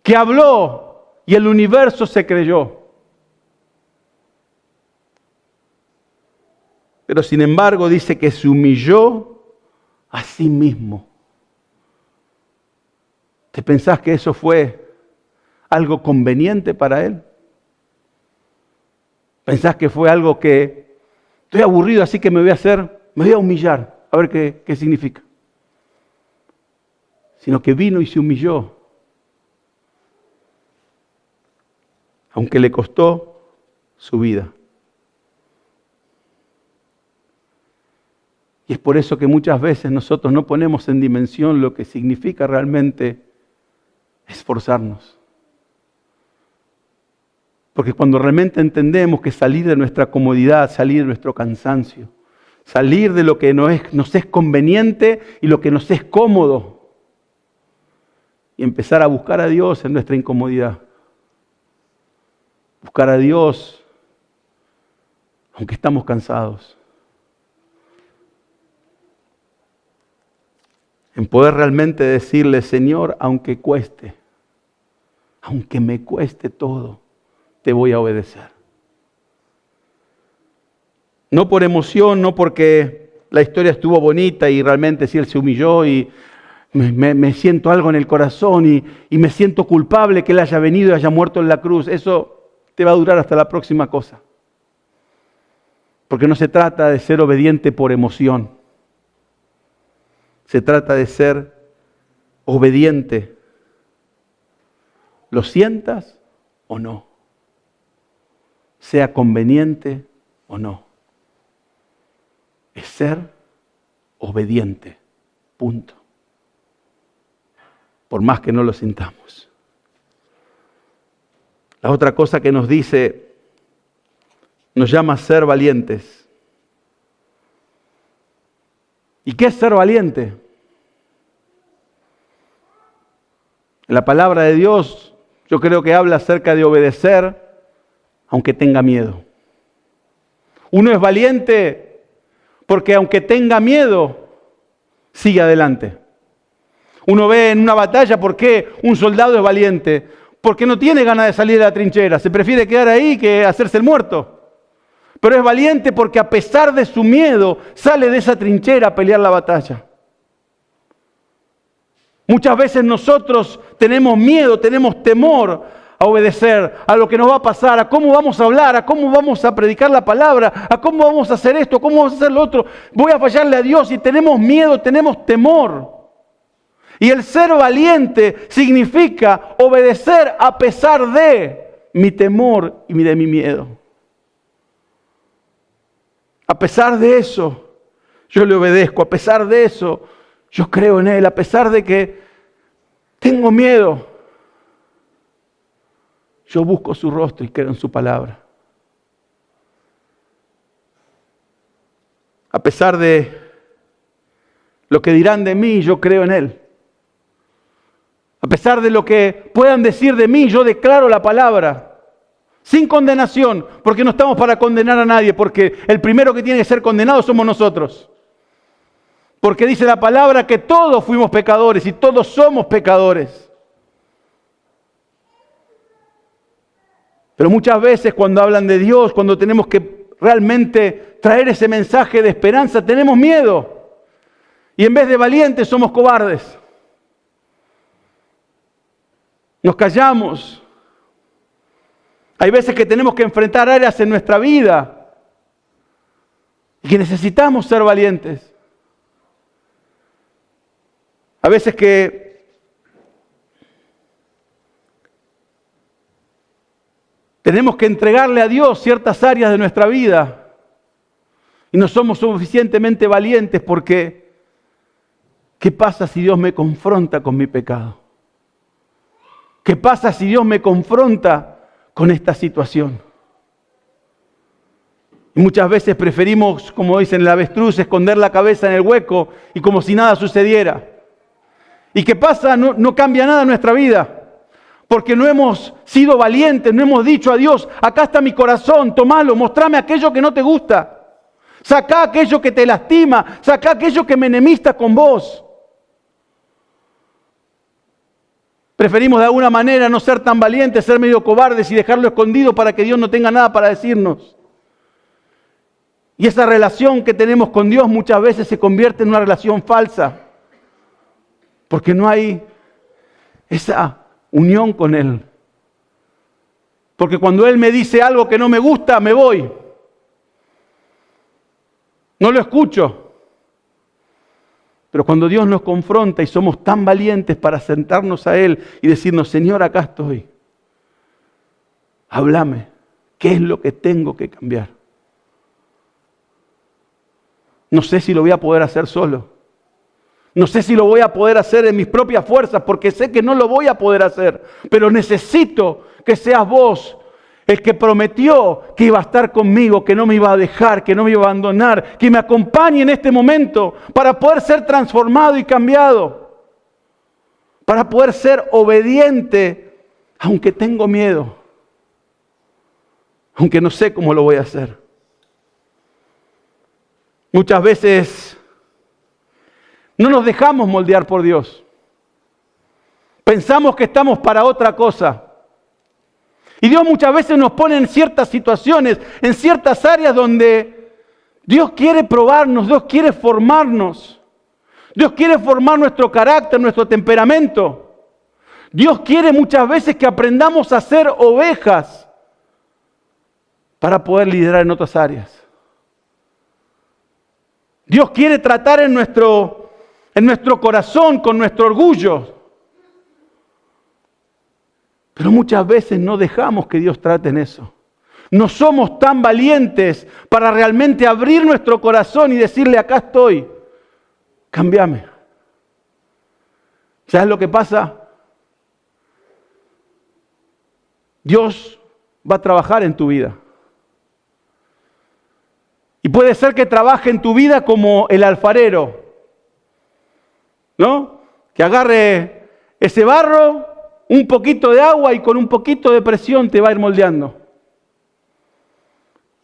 que habló y el universo se creyó. Pero sin embargo dice que se humilló a sí mismo. ¿Te pensás que eso fue algo conveniente para Él? ¿Pensás que fue algo que estoy aburrido así que me voy a humillar, a ver qué significa? Sino que vino y se humilló, aunque le costó su vida. Y es por eso que muchas veces nosotros no ponemos en dimensión lo que significa realmente esforzarnos. Porque cuando realmente entendemos que salir de nuestra comodidad, salir de nuestro cansancio, salir de lo que nos es conveniente y lo que nos es cómodo, y empezar a buscar a Dios en nuestra incomodidad. Buscar a Dios aunque estamos cansados. En poder realmente decirle, Señor, aunque cueste, aunque me cueste todo, te voy a obedecer. No por emoción, no porque la historia estuvo bonita y realmente sí Él se humilló y me siento algo en el corazón y me siento culpable que Él haya venido y haya muerto en la cruz. Eso te va a durar hasta la próxima cosa. Porque no se trata de ser obediente por emoción. Se trata de ser obediente. ¿Lo sientas o no? Sea conveniente o no. Es ser obediente. Punto. Por más que no lo sintamos. La otra cosa que nos dice, nos llama a ser valientes. ¿Y qué es ser valiente? En la palabra de Dios, yo creo que habla acerca de obedecer, aunque tenga miedo. Uno es valiente porque aunque tenga miedo, sigue adelante. Uno ve en una batalla por qué un soldado es valiente. Porque no tiene ganas de salir de la trinchera, se prefiere quedar ahí que hacerse el muerto. Pero es valiente porque a pesar de su miedo, sale de esa trinchera a pelear la batalla. Muchas veces nosotros tenemos miedo, tenemos temor a obedecer a lo que nos va a pasar, a cómo vamos a hablar, a cómo vamos a predicar la palabra, a cómo vamos a hacer esto, cómo vamos a hacer lo otro. Voy a fallarle a Dios y tenemos miedo, tenemos temor. Y el ser valiente significa obedecer a pesar de mi temor y de mi miedo. A pesar de eso, yo le obedezco. A pesar de eso, yo creo en Él. A pesar de que tengo miedo, yo busco su rostro y creo en su palabra. A pesar de lo que dirán de mí, yo creo en Él. A pesar de lo que puedan decir de mí, yo declaro la palabra. Sin condenación, porque no estamos para condenar a nadie, porque el primero que tiene que ser condenado somos nosotros. Porque dice la palabra que todos fuimos pecadores y todos somos pecadores. Pero muchas veces cuando hablan de Dios, cuando tenemos que realmente traer ese mensaje de esperanza, tenemos miedo. Y en vez de valientes somos cobardes. Nos callamos. Hay veces que tenemos que enfrentar áreas en nuestra vida y que necesitamos ser valientes. A veces que tenemos que entregarle a Dios ciertas áreas de nuestra vida y no somos suficientemente valientes porque ¿qué pasa si Dios me confronta con mi pecado? ¿Qué pasa si Dios me confronta con esta situación? Y muchas veces preferimos, como dicen el avestruz, esconder la cabeza en el hueco y como si nada sucediera. ¿Y qué pasa? No cambia nada en nuestra vida. Porque no hemos sido valientes, no hemos dicho a Dios, acá está mi corazón, tomalo, mostrame aquello que no te gusta. Sacá aquello que te lastima, sacá aquello que me enemista con vos. Preferimos de alguna manera no ser tan valientes, ser medio cobardes y dejarlo escondido para que Dios no tenga nada para decirnos. Y esa relación que tenemos con Dios muchas veces se convierte en una relación falsa. Porque no hay esa unión con Él. Porque cuando Él me dice algo que no me gusta, me voy. No lo escucho. Pero cuando Dios nos confronta y somos tan valientes para sentarnos a Él y decirnos, Señor, acá estoy. Háblame. ¿Qué es lo que tengo que cambiar? No sé si lo voy a poder hacer solo. No sé si lo voy a poder hacer en mis propias fuerzas, porque sé que no lo voy a poder hacer. Pero necesito que seas vos el que prometió que iba a estar conmigo, que no me iba a dejar, que no me iba a abandonar, que me acompañe en este momento para poder ser transformado y cambiado. Para poder ser obediente, aunque tengo miedo. Aunque no sé cómo lo voy a hacer. Muchas veces no nos dejamos moldear por Dios. Pensamos que estamos para otra cosa. Y Dios muchas veces nos pone en ciertas situaciones, en ciertas áreas donde Dios quiere probarnos, Dios quiere formarnos. Dios quiere formar nuestro carácter, nuestro temperamento. Dios quiere muchas veces que aprendamos a ser ovejas para poder liderar en otras áreas. Dios quiere tratar en nuestro corazón, con nuestro orgullo. Pero muchas veces no dejamos que Dios trate en eso. No somos tan valientes para realmente abrir nuestro corazón y decirle, acá estoy, cámbiame. ¿Sabes lo que pasa? Dios va a trabajar en tu vida. Y puede ser que trabaje en tu vida como el alfarero, ¿no? Que agarre ese barro, un poquito de agua y con un poquito de presión te va a ir moldeando.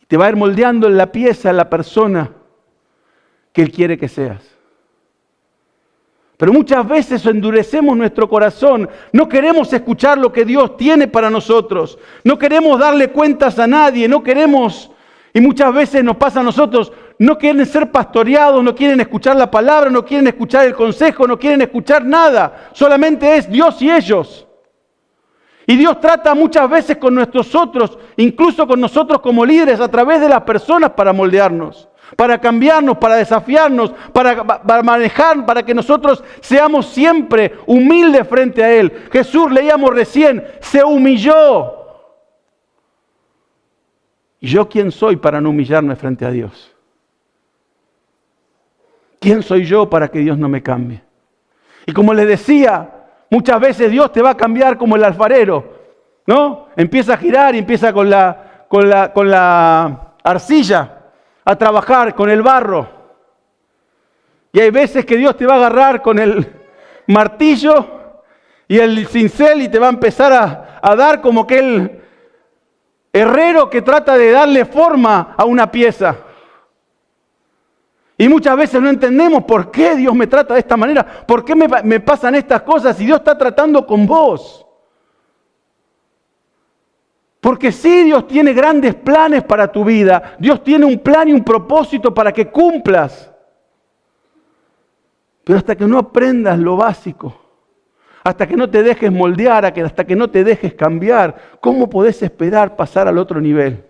Te va a ir moldeando en la pieza, en la persona que Él quiere que seas. Pero muchas veces endurecemos nuestro corazón, no queremos escuchar lo que Dios tiene para nosotros, no queremos darle cuentas a nadie, no queremos, y muchas veces nos pasa a nosotros, no quieren ser pastoreados, no quieren escuchar la palabra, no quieren escuchar el consejo, no quieren escuchar nada, solamente es Dios y ellos. Y Dios trata muchas veces con nosotros, incluso con nosotros como líderes, a través de las personas para moldearnos, para cambiarnos, para desafiarnos, para manejar, para que nosotros seamos siempre humildes frente a Él. Jesús, leíamos recién, se humilló. ¿Y yo quién soy para no humillarme frente a Dios? ¿Quién soy yo para que Dios no me cambie? Y como les decía, muchas veces Dios te va a cambiar como el alfarero, ¿no? Empieza a girar y empieza con la arcilla a trabajar con el barro. Y hay veces que Dios te va a agarrar con el martillo y el cincel y te va a empezar a dar como que el herrero que trata de darle forma a una pieza. Y muchas veces no entendemos por qué Dios me trata de esta manera, por qué me pasan estas cosas y Dios está tratando con vos. Porque sí, Dios tiene grandes planes para tu vida, Dios tiene un plan y un propósito para que cumplas. Pero hasta que no aprendas lo básico, hasta que no te dejes moldear, hasta que no te dejes cambiar, ¿cómo podés esperar pasar al otro nivel?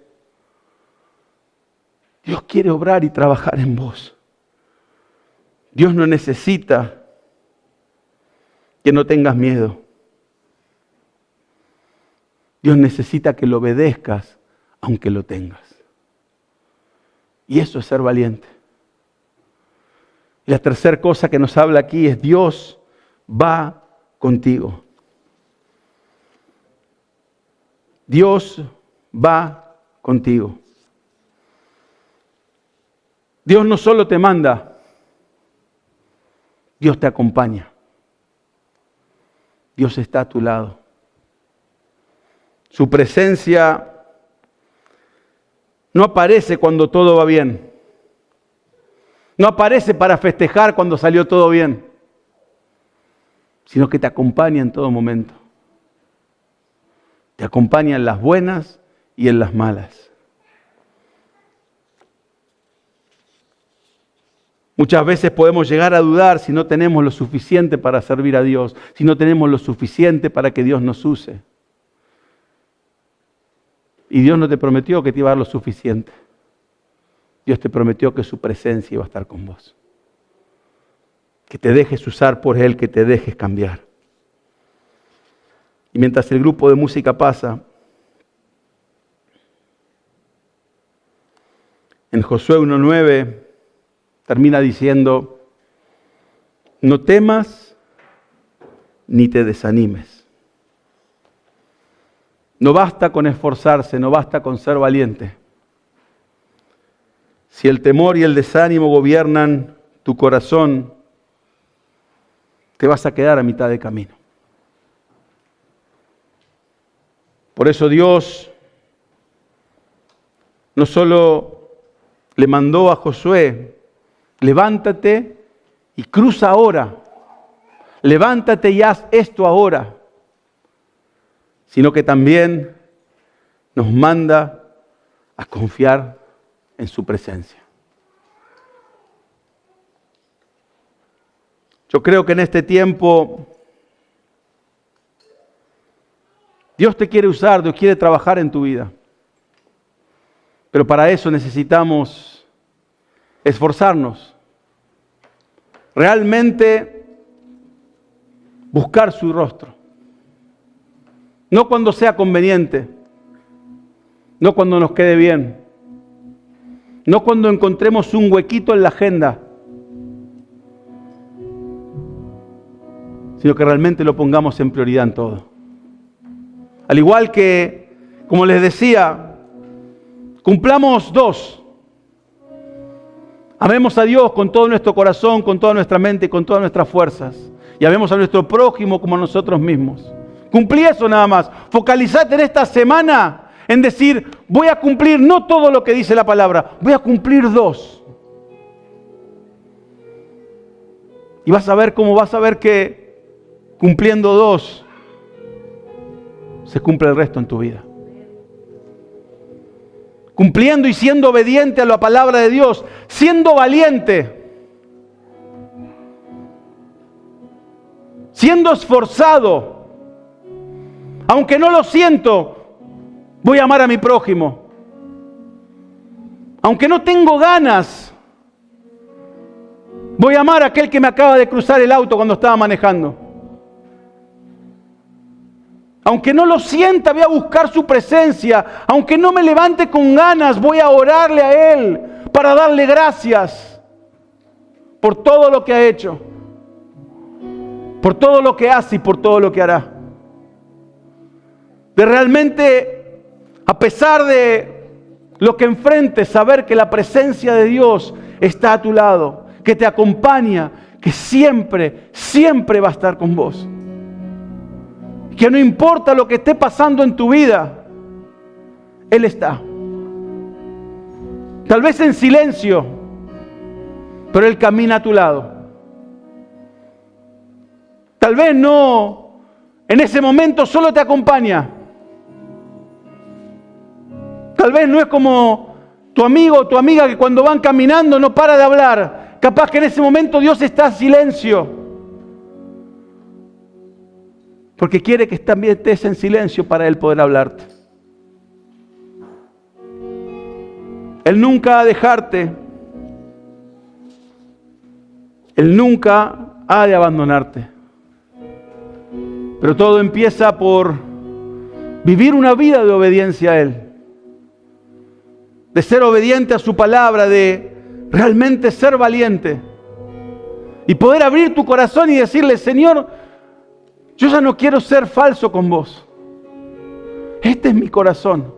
Dios quiere obrar y trabajar en vos. Dios no necesita que no tengas miedo. Dios necesita que lo obedezcas aunque lo tengas. Y eso es ser valiente. Y la tercera cosa que nos habla aquí es Dios va contigo. Dios va contigo. Dios no solo te manda, Dios te acompaña. Dios está a tu lado. Su presencia no aparece cuando todo va bien. No aparece para festejar cuando salió todo bien, sino que te acompaña en todo momento. Te acompaña en las buenas y en las malas. Muchas veces podemos llegar a dudar si no tenemos lo suficiente para servir a Dios, si no tenemos lo suficiente para que Dios nos use. Y Dios no te prometió que te iba a dar lo suficiente. Dios te prometió que su presencia iba a estar con vos. Que te dejes usar por Él, que te dejes cambiar. Y mientras el grupo de música pasa, en Josué 1:9 termina diciendo, no temas ni te desanimes. No basta con esforzarse, no basta con ser valiente. Si el temor y el desánimo gobiernan tu corazón, te vas a quedar a mitad de camino. Por eso Dios no solo le mandó a Josué, levántate y cruza ahora, levántate y haz esto ahora, sino que también nos manda a confiar en su presencia. Yo creo que en este tiempo Dios te quiere usar, Dios quiere trabajar en tu vida. Pero para eso necesitamos esforzarnos, realmente buscar su rostro. No cuando sea conveniente, no cuando nos quede bien, no cuando encontremos un huequito en la agenda, sino que realmente lo pongamos en prioridad en todo. Al igual que, como les decía, cumplamos dos. Amemos a Dios con todo nuestro corazón, con toda nuestra mente y con todas nuestras fuerzas. Y amemos a nuestro prójimo como a nosotros mismos. Cumplí eso nada más. Focalizate en esta semana en decir, voy a cumplir no todo lo que dice la palabra, voy a cumplir dos. Y vas a ver cómo vas a ver que cumpliendo dos, se cumple el resto en tu vida. Cumpliendo y siendo obediente a la palabra de Dios, siendo valiente, siendo esforzado, aunque no lo siento, voy a amar a mi prójimo. Aunque no tengo ganas, voy a amar a aquel que me acaba de cruzar el auto cuando estaba manejando. Aunque no lo sienta, voy a buscar su presencia. Aunque no me levante con ganas, voy a orarle a Él para darle gracias por todo lo que ha hecho, por todo lo que hace y por todo lo que hará. De realmente, a pesar de lo que enfrentes, saber que la presencia de Dios está a tu lado, que te acompaña, que siempre, siempre va a estar con vos. Que no importa lo que esté pasando en tu vida, Él está. Tal vez en silencio, pero Él camina a tu lado. Tal vez no, en ese momento solo te acompaña. Tal vez no es como tu amigo o tu amiga que cuando van caminando no para de hablar. Capaz que en ese momento Dios está en silencio. Porque quiere que también estés en silencio para Él poder hablarte. Él nunca va a dejarte. Él nunca ha de abandonarte. Pero todo empieza por vivir una vida de obediencia a Él. De ser obediente a su palabra, de realmente ser valiente. Y poder abrir tu corazón y decirle, Señor, yo ya no quiero ser falso con vos. Este es mi corazón.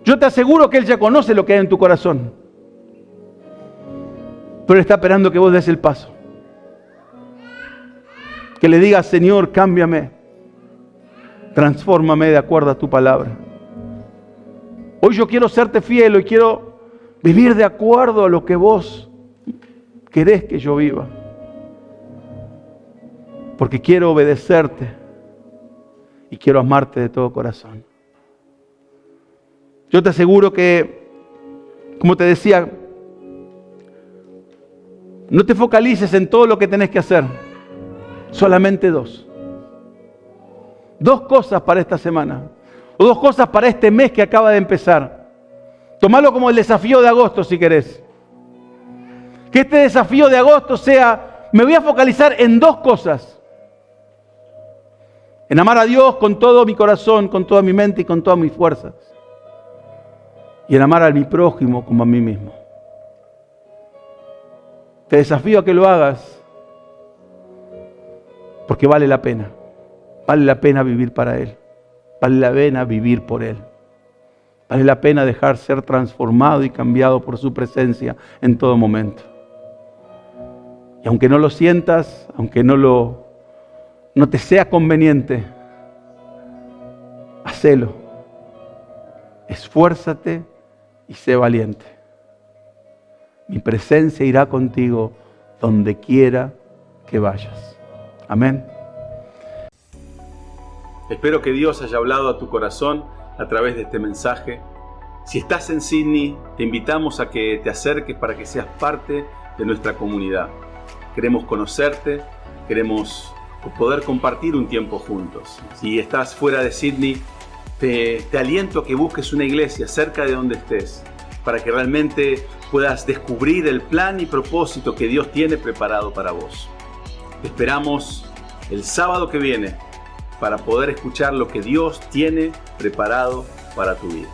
Yo te aseguro que Él ya conoce lo que hay en tu corazón. Pero Él está esperando que vos des el paso. Que le digas, Señor, cámbiame. Transfórmame de acuerdo a tu palabra. Hoy yo quiero serte fiel, hoy quiero vivir de acuerdo a lo que vos querés que yo viva. Porque quiero obedecerte y quiero amarte de todo corazón. Yo te aseguro que, como te decía, no te focalices en todo lo que tenés que hacer. Solamente dos. Dos cosas para esta semana. O dos cosas para este mes que acaba de empezar. Tomalo como el desafío de agosto si querés. Que este desafío de agosto sea, me voy a focalizar en dos cosas. En amar a Dios con todo mi corazón, con toda mi mente y con todas mis fuerzas. Y en amar a mi prójimo como a mí mismo. Te desafío a que lo hagas, porque vale la pena. Vale la pena vivir para Él. Vale la pena vivir por Él. Vale la pena dejar ser transformado y cambiado por su presencia en todo momento. Y aunque no lo sientas, aunque no te sea conveniente, hacelo. Esfuérzate y sé valiente. Mi presencia irá contigo donde quiera que vayas. Amén. Espero que Dios haya hablado a tu corazón a través de este mensaje. Si estás en Sydney, te invitamos a que te acerques para que seas parte de nuestra comunidad. Queremos conocerte, queremos poder compartir un tiempo juntos. Si estás fuera de Sydney, te aliento a que busques una iglesia cerca de donde estés, para que realmente puedas descubrir el plan y propósito que Dios tiene preparado para vos. Te esperamos el sábado que viene para poder escuchar lo que Dios tiene preparado para tu vida.